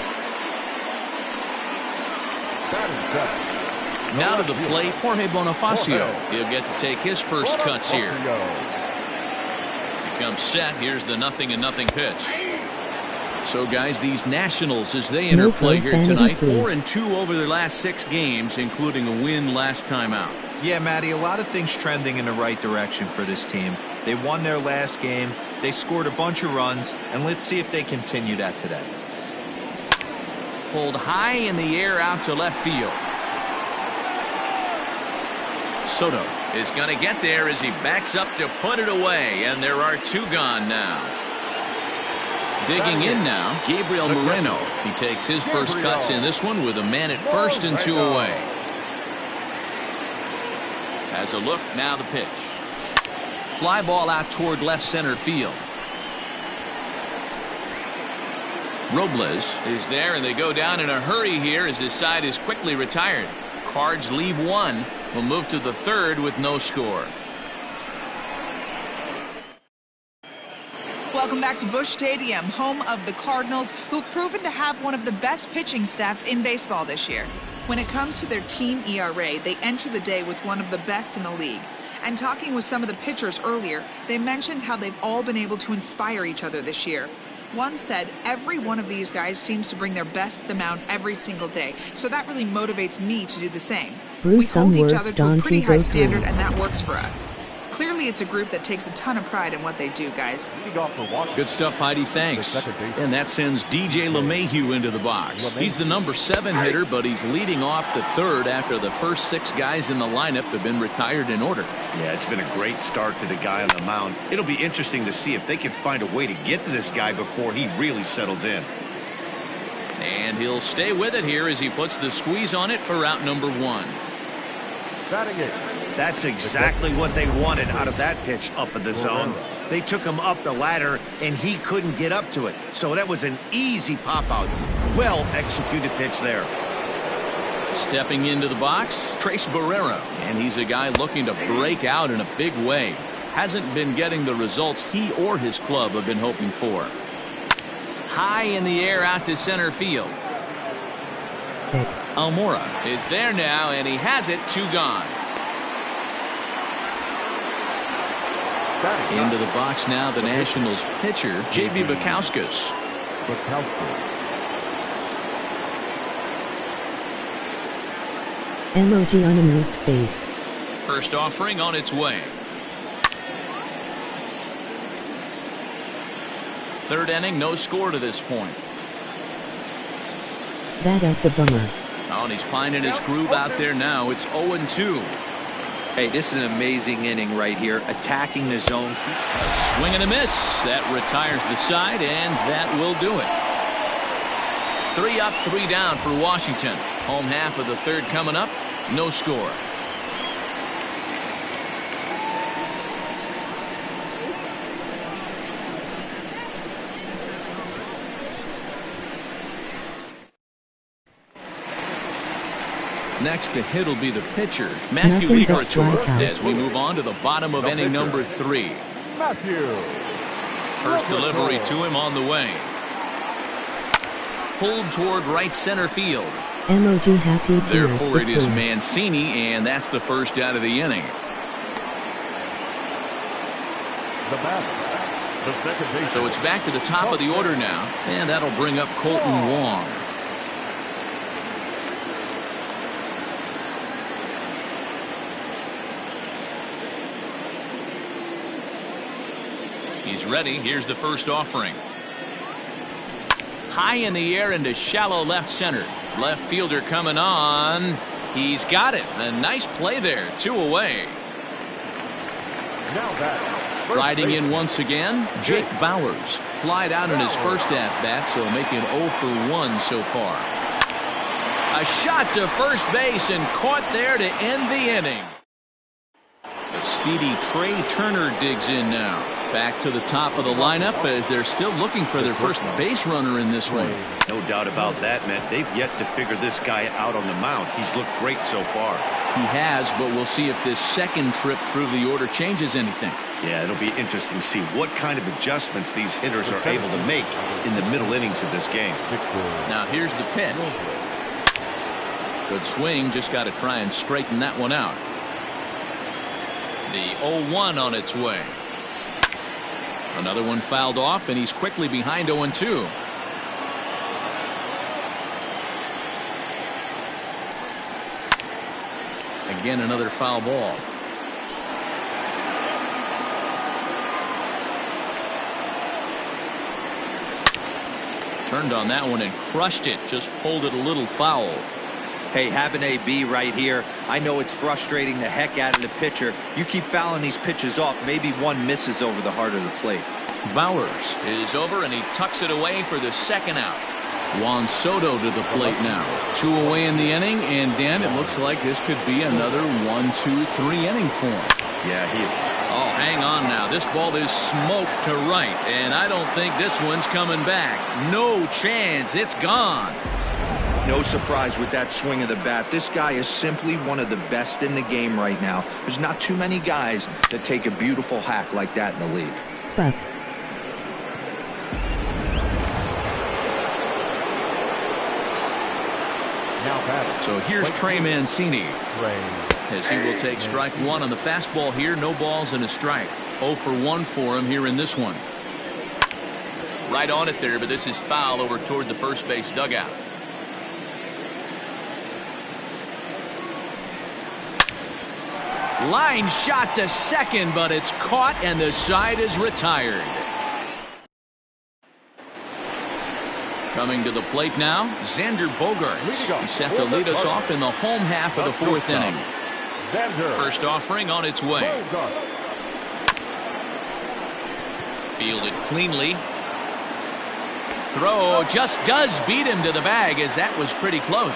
S1: Now to the plate, Jorge Bonifacio. He'll get to take his first cuts here. Becomes set. Here's the 0-0 pitch. So, guys, these Nationals, as they enter play here tonight, 4-2 over their last 6 games, including a win last time out.
S2: Yeah, Matty, a lot of things trending in the right direction for this team. They won their last game, they scored a bunch of runs, and let's see if they continue that today.
S1: Pulled high in the air out to left field. Soto is going to get there as he backs up to put it away, and there are 2 gone now. Digging in now, Gabriel Moreno. He takes his first cuts in this one with a man at first and 2 away. Has a look, now the pitch. Fly ball out toward left center field. Robles is there, and they go down in a hurry here as his side is quickly retired. Cards leave 1. Will move to the 3rd with no score.
S5: Welcome back to Busch Stadium, home of the Cardinals, who've proven to have one of the best pitching staffs in baseball this year. When it comes to their team ERA, they enter the day with one of the best in the league. And talking with some of the pitchers earlier, they mentioned how they've all been able to inspire each other this year. One said, every one of these guys seems to bring their best to the mound every single day, so that really motivates me to do the same. We hold each other to a pretty high standard, and that works for us. Clearly, it's a group that takes a ton of pride in what they do, guys.
S1: Good stuff, Heidi. Thanks. And that sends DJ LeMahieu into the box. He's the number 7 hitter, but he's leading off the 3rd after the first 6 guys in the lineup have been retired in order.
S4: Yeah, it's been a great start to the guy on the mound. It'll be interesting to see if they can find a way to get to this guy before he really settles in.
S1: And he'll stay with it here as he puts the squeeze on it for out number 1.
S4: That's exactly what they wanted out of that pitch up in the zone. They took him up the ladder, and he couldn't get up to it. So that was an easy pop-out. Well-executed pitch there.
S1: Stepping into the box, Trace Barrera. And he's a guy looking to break out in a big way. Hasn't been getting the results he or his club have been hoping for. High in the air out to center field. Almora is there now, and he has it. 2 gone. Into the box now, the Nationals pitcher, J.B. Bukowskis.
S8: Emoji on amused face.
S1: First offering on its way. 3rd inning, no score to this point.
S8: That's a bummer.
S1: Oh, and he's finding his groove out there now. It's 0-2.
S2: Hey, this is an amazing inning right here. Attacking the zone.
S1: A swing and a miss. That retires the side, and that will do it. 3 up, 3 down for Washington. Home half of the 3rd coming up. No score. Next to hit will be the pitcher, Matthew Liberatore, as we move on to the bottom of inning number 3. First delivery to him on the way. Pulled toward right center field.
S8: Emoji happy tears.
S1: Therefore it is Mancini, and that's the first out of the inning. So it's back to the top of the order now, and that'll bring up Colton Wong. He's ready. Here's the first offering. High in the air into shallow left center. Left fielder coming on. He's got it. A nice play there. 2 away. Riding in once again, Jake Bowers. Flied out in his first at-bat, so making 0 for 1 so far. A shot to first base and caught there to end the inning. The speedy Trey Turner digs in now. Back to the top of the lineup as they're still looking for their first base runner in this one.
S4: No doubt about that, Matt. They've yet to figure this guy out on the mound. He's looked great so far.
S1: He has, but we'll see if this second trip through the order changes anything.
S4: Yeah, it'll be interesting to see what kind of adjustments these hitters are able to make in the middle innings of this game.
S1: Now here's the pitch. Good swing, just got to try and straighten that one out. The 0-1 on its way. Another one fouled off, and he's quickly behind 0-2. Again, another foul ball. Turned on that one and crushed it. Just pulled it a little foul.
S2: Hey, have an AB right here. I know it's frustrating the heck out of the pitcher. You keep fouling these pitches off, maybe one misses over the heart of the plate.
S1: Bowers is over, and he tucks it away for the second out. Juan Soto to the plate now. 2 away in the inning, and Dan, it looks like this could be another 1-2-3 inning for him.
S4: Yeah, he is.
S1: Oh, hang on now. This ball is smoked to right, and I don't think this one's coming back. No chance. It's gone.
S2: No surprise with that swing of the bat. This guy is simply one of the best in the game right now. There's not too many guys that take a beautiful hack like that in the league.
S8: Fuck.
S1: So here's Trey Mancini as he will take strike one on the fastball here. No balls and a strike. 0 for 1 for him here in this one. Right on it there, but this is foul over toward the first base dugout. Line shot to second, but it's caught and the side is retired. Coming to the plate now, Xander Bogaerts. He's set to lead us off in the home half of the 4th inning. First offering on its way. Fielded cleanly. Throw just does beat him to the bag, as that was pretty close.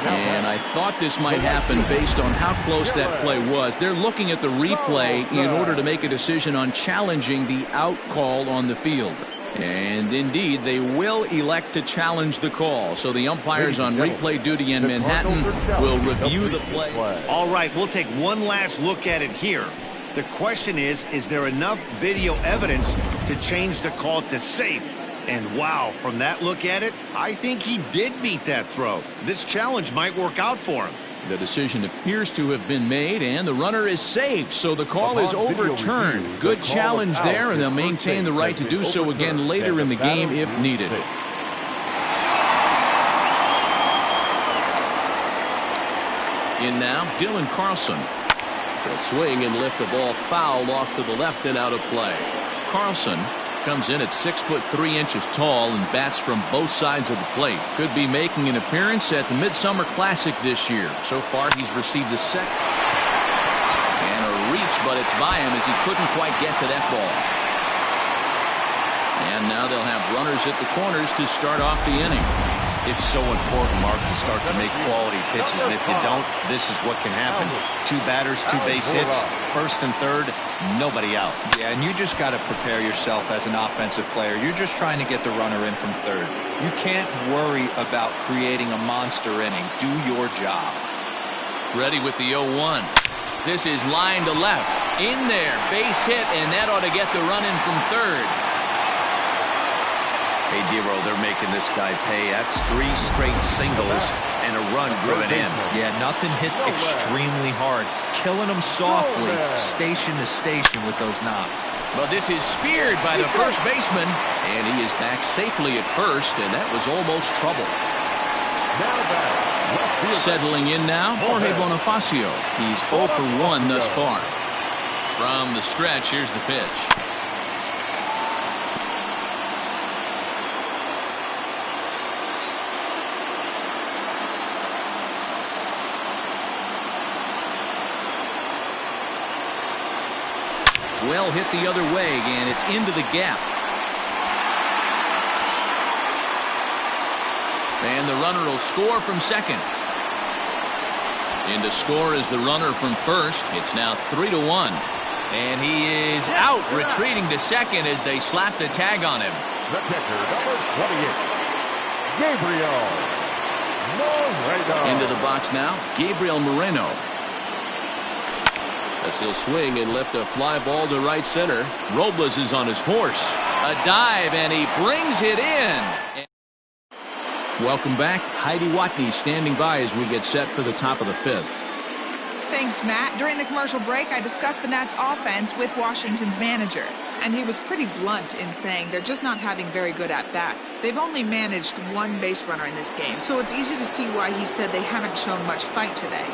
S1: And I thought this might happen based on how close that play was. They're looking at the replay in order to make a decision on challenging the out call on the field. And indeed, they will elect to challenge the call. So the umpires on replay duty in Manhattan will review the play.
S4: All right, we'll take one last look at it here. The question is there enough video evidence to change the call to safe? And wow, from that look at it, I think he did beat that throw. This challenge might work out for him.
S1: The decision appears to have been made, and the runner is safe, so the call is overturned. Good challenge there, and they'll maintain the right to do so again later in the game if needed. In now, Dylan Carlson. He'll swing and lift the ball foul off to the left and out of play. Carlson comes in at 6'3" tall and bats from both sides of the plate. Could be making an appearance at the Midsummer Classic this year. So far, he's received a second. And a reach, but it's by him as he couldn't quite get to that ball. And now they'll have runners at the corners to start off the inning.
S4: It's so important, Mark, to start to make quality pitches, and if you don't, this is what can happen. 2 batters, 2 base hits, first and third, nobody out.
S2: Yeah, and you just got to prepare yourself as an offensive player. You're just trying to get the runner in from third. You can't worry about creating a monster inning. Do your job.
S1: Ready with the 0-1. This is line to left. In there, base hit, and that ought to get the run in from third.
S4: Hey, Dero, they're making this guy pay. That's 3 straight singles and a run driven in.
S2: Yeah, nothing hit extremely hard. Killing them softly, station to station with those knocks.
S1: But this is speared by the first baseman, and he is back safely at first, and that was almost trouble. Settling in now, Jorge Bonifacio. He's 0 for 1 thus far. From the stretch, here's the pitch. Well hit the other way, and it's into the gap. And the runner will score from second. In to score is the runner from first. It's now 3-1. And he is out, retreating to second as they slap the tag on him.
S3: The kicker, number 28, Gabriel Moreno.
S1: Into the box now, Gabriel Moreno. As he'll swing and lift a fly ball to right center. Robles is on his horse. A dive, and he brings it in. Welcome back. Heidi Watney standing by as we get set for the top of the fifth.
S5: Thanks, Matt. During the commercial break, I discussed the Nats' offense with Washington's manager. And he was pretty blunt in saying they're just not having very good at-bats. They've only managed one base runner in this game, so it's easy to see why he said they haven't shown much fight today.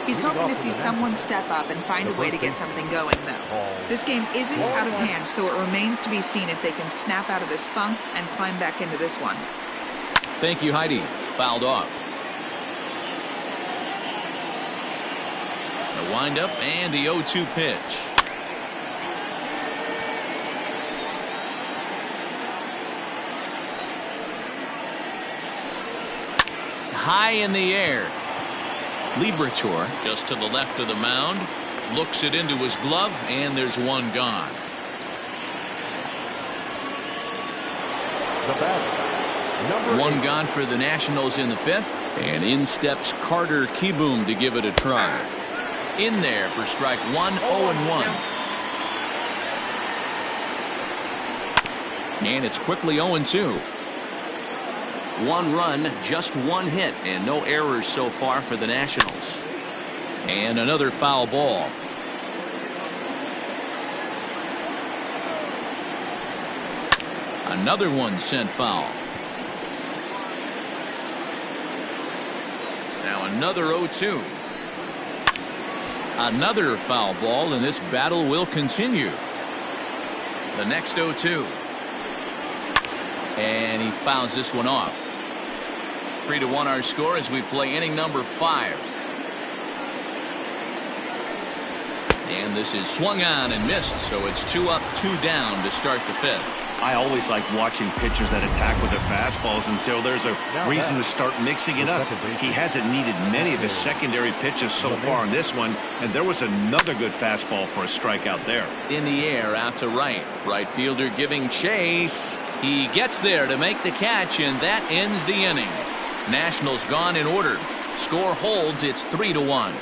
S5: He's hoping to see someone step up and find a way to get something going, though. This game isn't out of hand, so it remains to be seen if they can snap out of this funk and climb back into this one.
S1: Thank you, Heidi. Fouled off. A windup and the 0-2 pitch. High in the air. Liberator just to the left of the mound. Looks it into his glove, and there's one gone.
S3: The batter,
S1: one gone for the Nationals in the fifth. And in steps Carter Kieboom to give it a try. In there for strike one, 0-1. And it's quickly 0-2. One run, just one hit, and no errors so far for the Nationals. And another foul ball. Another one sent foul. Now another 0-2. Another foul ball, and this battle will continue. The next 0-2. And he fouls this one off. 3-1 our score as we play inning number 5. And this is swung on and missed, so it's 2 up, 2 down to start the fifth.
S4: I always like watching pitchers that attack with their fastballs until there's a reason to start mixing it up. He hasn't needed many of his secondary pitches so far in this one, and there was another good fastball for a strikeout there.
S1: In the air, out to right. Right fielder giving chase. He gets there to make the catch, and that ends the inning. Nationals gone in order. Score holds. It's 3-1.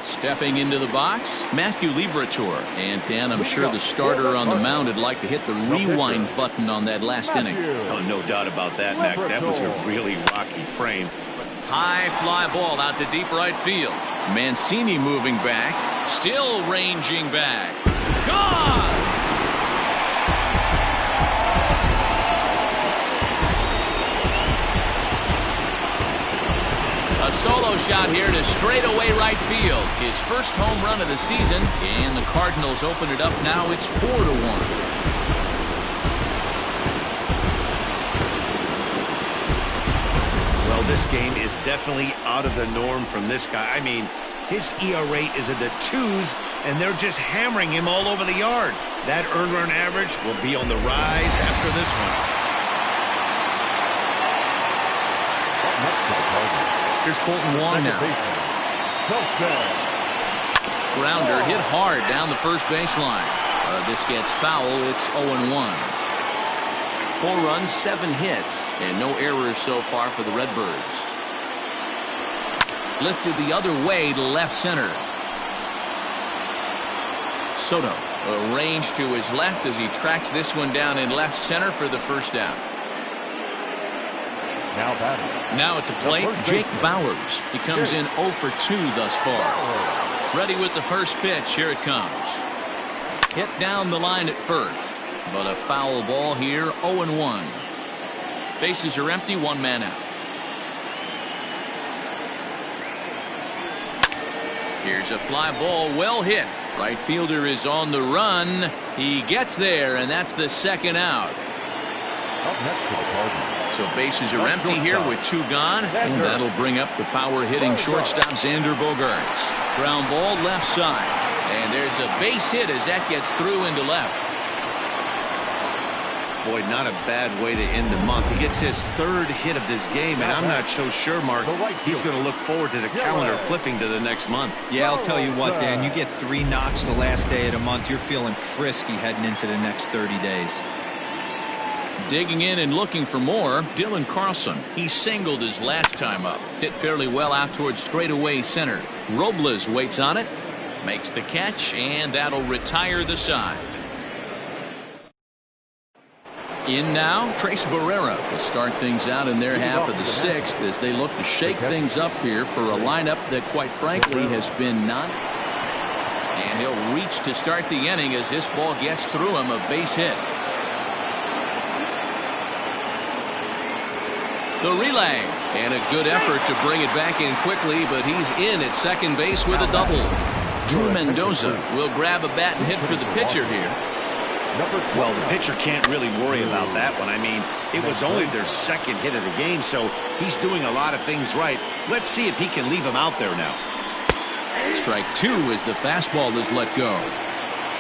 S1: Stepping into the box, Matthew Liberator. And Dan, I'm sure the starter on the mound would like to hit the rewind button on that last inning.
S4: Oh, no doubt about that, Mac. That was a really rocky frame.
S1: High fly ball out to deep right field. Mancini moving back, still ranging back. Gone! A solo shot here to straightaway right field. His first home run of the season, and the Cardinals open it up now. It's 4-1.
S4: Well, this game is definitely out of the norm from this guy. I mean, his ERA is in the 2s, and they're just hammering him all over the yard. That earned run average will be on the rise after this one.
S1: Here's Colton Wong now. Grounder hit hard down the first baseline. This gets foul. It's 0-1. 4 runs, 7 hits, and no errors so far for the Redbirds. Lifted the other way to left center. Soto arranged to his left as he tracks this one down in left center for the first out. Now at the plate, Jake Bauers. He comes in 0 for 2 thus far. Ready with the first pitch. Here it comes. Hit down the line at first, but a foul ball here. 0-1. Bases are empty. 1 man out. Here's a fly ball, well hit. Right fielder is on the run. He gets there, and that's the second out. So bases are empty here with 2 gone, and that'll bring up the power-hitting shortstop Xander Bogaerts. Ground ball left side, and there's a base hit as that gets through into left.
S4: Boy, not a bad way to end the month. He gets his 3rd hit of this game, and I'm not so sure, Mark, he's going to look forward to the calendar flipping to the next month.
S2: Yeah, I'll tell you what, Dan, you get 3 knocks the last day of the month, you're feeling frisky heading into the next 30 days.
S1: Digging in and looking for more, Dylan Carlson. He singled his last time up. Hit fairly well out towards straightaway center. Robles waits on it, makes the catch, and that'll retire the side. In now, Trace Barrera will start things out in their half of the 6th as they look to shake things up here for a lineup that, quite frankly, has been none. And he'll reach to start the inning as this ball gets through him, a base hit. The relay, and a good effort to bring it back in quickly, but he's in at second base with a double. Drew Mendoza will grab a bat and hit for the pitcher here.
S4: Well, the pitcher can't really worry about that one. I mean, it was only their 2nd hit of the game, so he's doing a lot of things right. Let's see if he can leave him out there now.
S1: Strike 2 as the fastball is let go.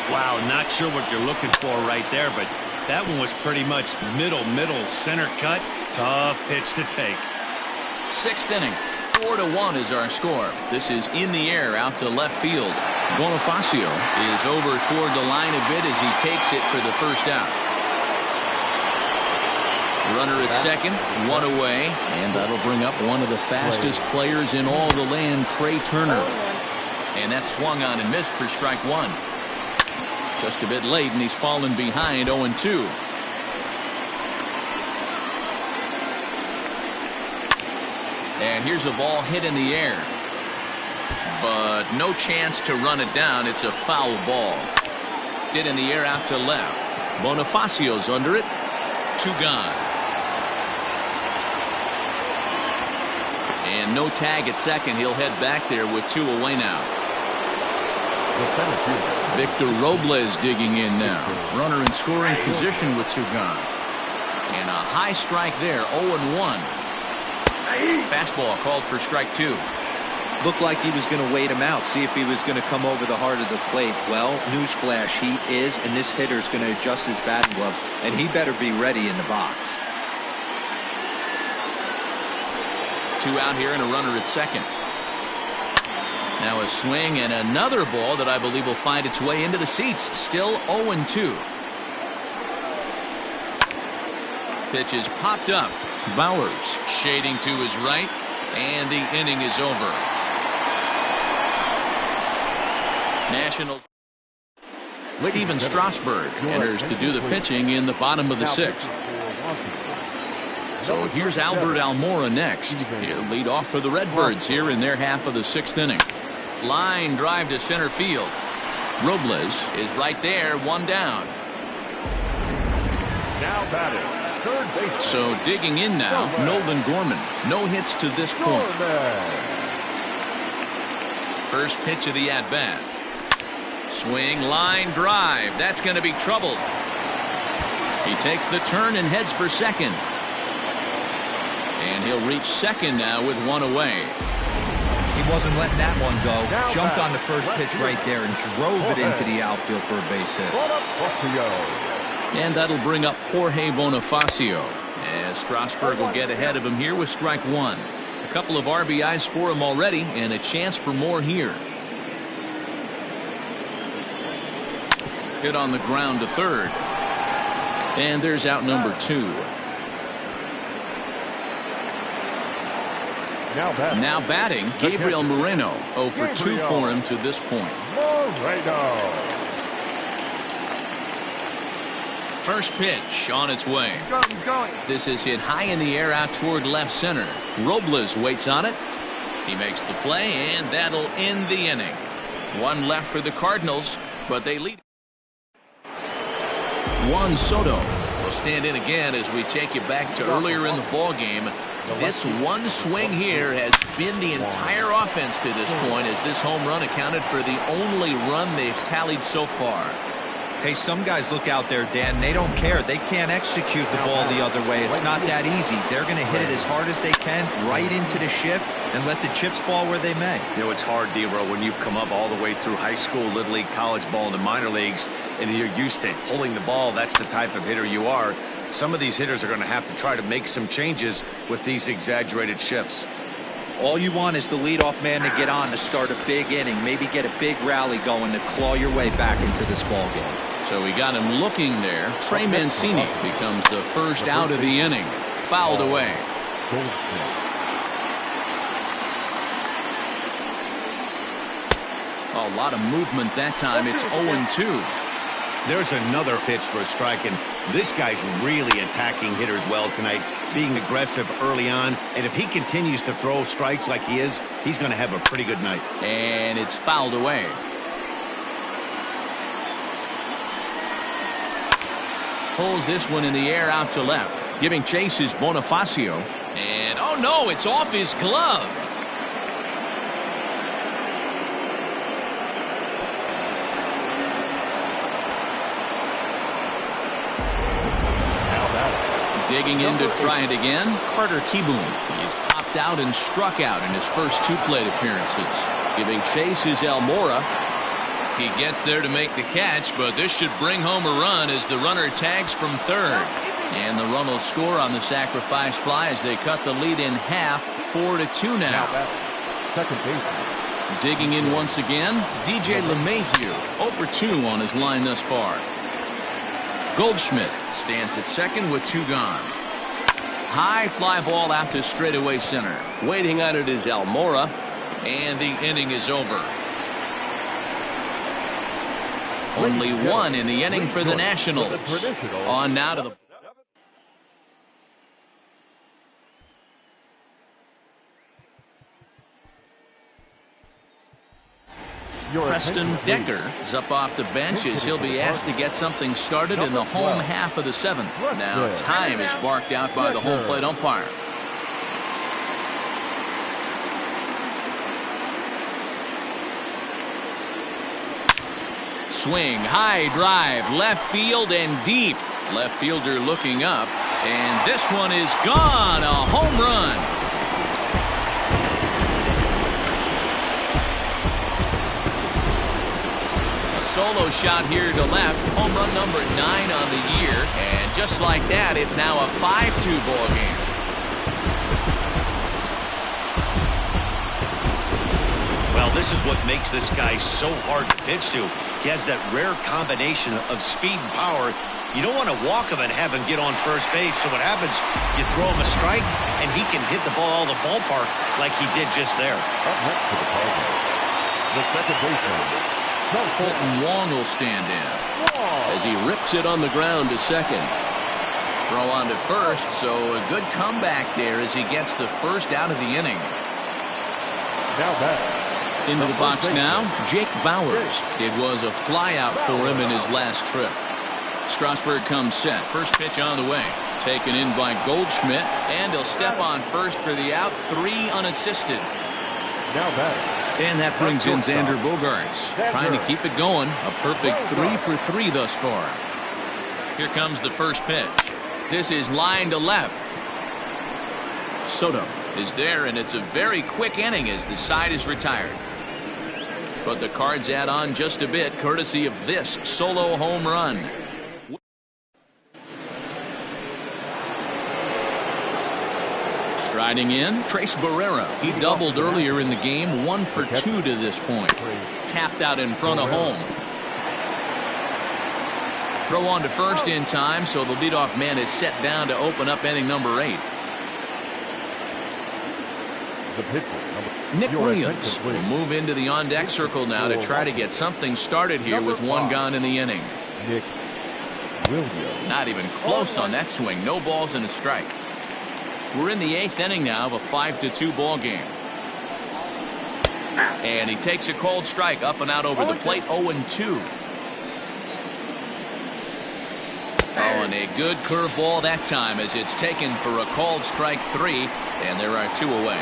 S4: Wow, not sure what you're looking for right there, but that one was pretty much middle center cut. Tough pitch to take.
S1: 6th inning. 4-1 is our score. This is in the air out to left field. Bonifacio is over toward the line a bit as he takes it for the first out. Runner at second, 1 away, and that'll bring up one of the fastest players in all the land, Trey Turner. And that swung on and missed for strike 1. Just a bit late, and he's fallen behind 0-2. And here's a ball hit in the air. But no chance to run it down. It's a foul ball. Hit in the air out to left. Bonifacio's under it. 2 gone. And no tag at second. He'll head back there with 2 away now. Victor Robles digging in now. Runner in scoring position with 2 gone. And a high strike there. 0-1. Fastball called for strike 2.
S2: Looked like he was going to wait him out, see if he was going to come over the heart of the plate. Well, newsflash, he is, and this hitter's going to adjust his batting gloves, and he better be ready in the box.
S1: 2 out here and a runner at second. Now a swing and another ball that I believe will find its way into the seats. Still 0-2. Pitch is popped up. Bowers shading to his right, and the inning is over. Nationals. Steven Strasburg enters to do the pitching in the bottom of the 6th. So here's Albert Almora next. He'll lead off for the Redbirds here in their half of the 6th inning. Line drive to center field. Robles is right there, 1 down.
S3: Now batting.
S1: So digging in now, Nolan Gorman. No hits to this point. First pitch of the at-bat. Swing, line, drive. That's going to be trouble. He takes the turn and heads for second. And he'll reach second now with 1 away.
S2: He wasn't letting that one go. Jumped on the first pitch right there and drove it into the outfield for a base hit.
S1: And that'll bring up Jorge Bonifacio as Strasburg will get ahead of him here with strike 1. A couple of RBIs for him already and a chance for more here. Hit on the ground to third. And there's out number 2. Now batting, Gabriel Moreno. 0 for 2 for him to this point. First pitch on its way.
S9: He's going.
S1: This is hit high in the air out toward left center. Robles waits on it. He makes the play, and that'll end the inning. 1 left for the Cardinals, but they lead. Juan Soto will stand in again as we take you back to earlier in the ball game. This one swing here has been the entire offense to this point, as this home run accounted for the only run they've tallied so far.
S2: Hey, some guys look out there, Dan, they don't care. They can't execute the ball the other way. It's not that easy. They're going to hit it as hard as they can, right into the shift, and let the chips fall where they may.
S4: You know, it's hard, D-Row, when you've come up all the way through high school, little league, college ball, and the minor leagues, and you're used to pulling the ball. That's the type of hitter you are. Some of these hitters are going to have to try to make some changes with these exaggerated shifts.
S2: All you want is the leadoff man to get on to start a big inning, maybe get a big rally going to claw your way back into this ball game.
S1: So we got him looking there. Trey Mancini becomes the first out of the inning. Fouled away. A lot of movement that time. It's 0-2.
S4: There's another pitch for a strike, and this guy's really attacking hitters well tonight, being aggressive early on, and if he continues to throw strikes like he is, he's going to have a pretty good night.
S1: And it's fouled away. Pulls this one in the air out to left. Giving chase is Bonifacio. And, oh no, it's off his glove. Digging in to try it again, Carter Kieboom. He's popped out and struck out in his first two plate appearances. Giving chase is Almora. He gets there to make the catch, but this should bring home a run as the runner tags from third. And the run will score on the sacrifice fly as they cut the lead in half, 4-2 now.
S3: Second baseman.
S1: Digging in once again, DJ LeMahieu, 0-for-2 on his line thus far. Goldschmidt stands at second with two gone. High fly ball out to straightaway center.
S6: Waiting on it is Almora.
S1: And the inning is over. Only one in the inning for the Nationals. On now to the... Preston Decker is up off the bench as he'll be asked to get something started in the home half of the seventh. Now time is barked out by the home plate umpire. Swing, high drive, left field and deep. Left fielder looking up, and this one is gone. A home run. Solo shot here to left. Home run number 9 on the year. And just like that, it's now a 5-2 ball game.
S4: Well, this is what makes this guy so hard to pitch to. He has that rare combination of speed and power. You don't want to walk him and have him get on first base. So what happens, you throw him a strike, and he can hit the ball all the ballpark like he did just there.
S3: Up next to the Cardinals, the second baseman.
S1: Fulton Wong will stand in as he rips it on the ground to second. Throw on to first, so a good comeback there as he gets the first out of the inning.
S3: Now back.
S1: Into the box now, Jake Bauers. It was a fly out for him in his last trip. Strasburg comes set. First pitch on the way. Taken in by Goldschmidt, and he'll step on first for the out. 3 unassisted.
S3: Now back.
S1: And that brings in Xander Bogaerts, trying to keep it going. A perfect 3 for 3 thus far. Here comes the first pitch. This is line to left. Soto is there, and it's a very quick inning as the side is retired. But the Cards add on just a bit, courtesy of this solo home run. Striding in, Trace Barrera. He doubled earlier in the game, 1 for 2 to this point. Tapped out in front of home. Throw on to first in time, so the leadoff man is set down to open up inning number 8. Nick Williams will move into the on-deck circle now to try to get something started here with 1 gone in the inning.
S3: Nick Williams.
S1: Not even close on that swing. No balls and a strike. We're in the 8th inning now of a 5-2 ball game. And he takes a cold strike up and out over the plate. 0-2. Oh, and a good curveball that time as it's taken for a called strike 3, and there are 2 away.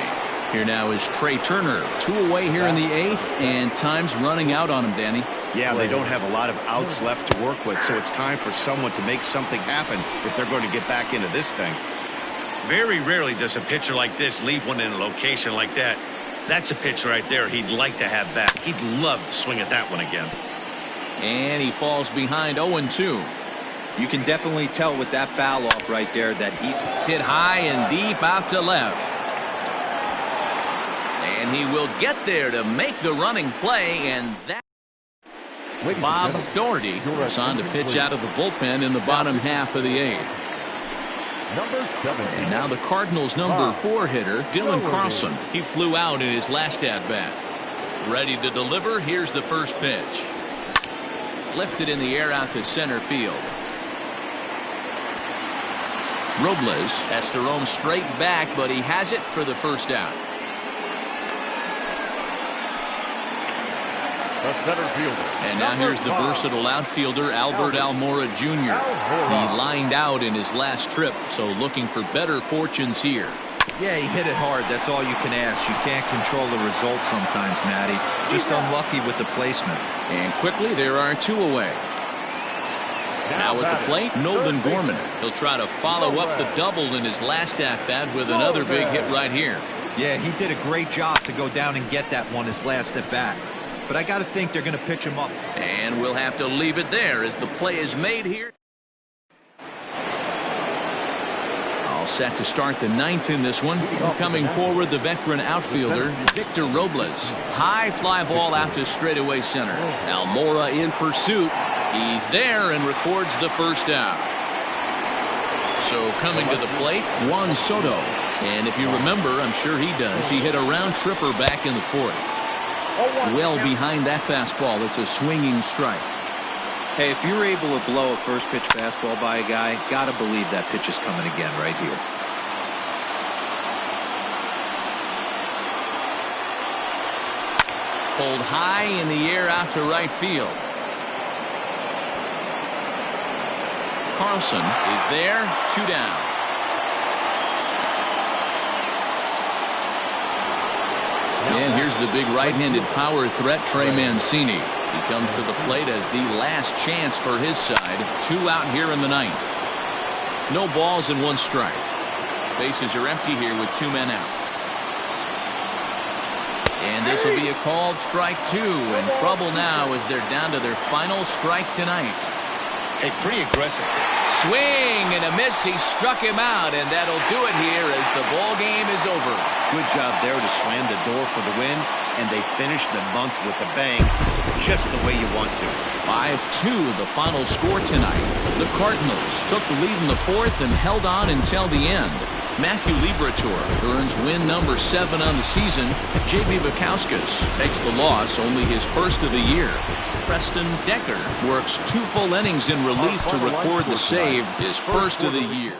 S1: Here now is Trey Turner. 2 away here in the 8th, and time's running out on him, Danny.
S4: Yeah, they don't have a lot of outs left to work with, so it's time for someone to make something happen if they're going to get back into this thing.
S9: Very rarely does a pitcher like this leave one in a location like that. That's a pitch right there he'd like to have back. He'd love to swing at that one again.
S1: And he falls behind 0-2.
S2: You can definitely tell with that foul off right there that he's
S1: Hit high and deep out to left. And he will get there to make the running play, and that Bob Doherty is on to pitch out of the bullpen in the bottom half of the 8th.
S3: Number 7.
S1: And now the Cardinals' number 4 hitter, Dylan Carlson. He flew out in his last at-bat. Ready to deliver. Here's the first pitch. Lifted in the air out to center field. Robles has to roam straight back, but he has it for the first out.
S3: The center fielder.
S1: And now here's the versatile outfielder, Albert Almora Jr. He lined out in his last trip, so looking for better fortunes here.
S2: Yeah, he hit it hard. That's all you can ask. You can't control the result sometimes, Matty. Just unlucky with the placement.
S1: And quickly, there are 2 away. Now at the plate, Nolan Gorman. He'll try to follow up the double in his last at-bat with another big hit right here.
S2: Yeah, he did a great job to go down and get that one his last at-bat. But I got to think they're going to pitch him up.
S1: And we'll have to leave it there as the play is made here. All set to start the 9th in this one. Coming forward, the veteran outfielder, Victor Robles. High fly ball out to straightaway center. Almora in pursuit. He's there and records the first out. So coming to the plate, Juan Soto. And if you remember, I'm sure he does, he hit a round tripper back in the 4th. Well behind that fastball, it's a swinging strike.
S2: Hey, if you're able to blow a first pitch fastball by a guy, gotta believe that pitch is coming again right here.
S1: Pulled high in the air out to right field. Carlson is there, 2 down. And here's the big right-handed power threat, Trey Mancini. He comes to the plate as the last chance for his side. 2 out here in the 9th. No balls and 1 strike. Bases are empty here with 2 men out. And this will be a called strike 2. And trouble now as they're down to their final strike tonight.
S4: Hey, pretty aggressive.
S1: Swing and a miss. He struck him out, and that'll do it here as the ball game is over.
S4: Good job there to slam the door for the win, and they finished the month with a bang, just the way you want to.
S1: 5-2 the final score tonight. The Cardinals took the lead in the 4th and held on until the end. Matthew Liberatore earns win number 7 on the season. J.B. Bukowskis takes the loss, only his first of the year. Preston Decker works 2 full innings in relief to record the save, his first of the year.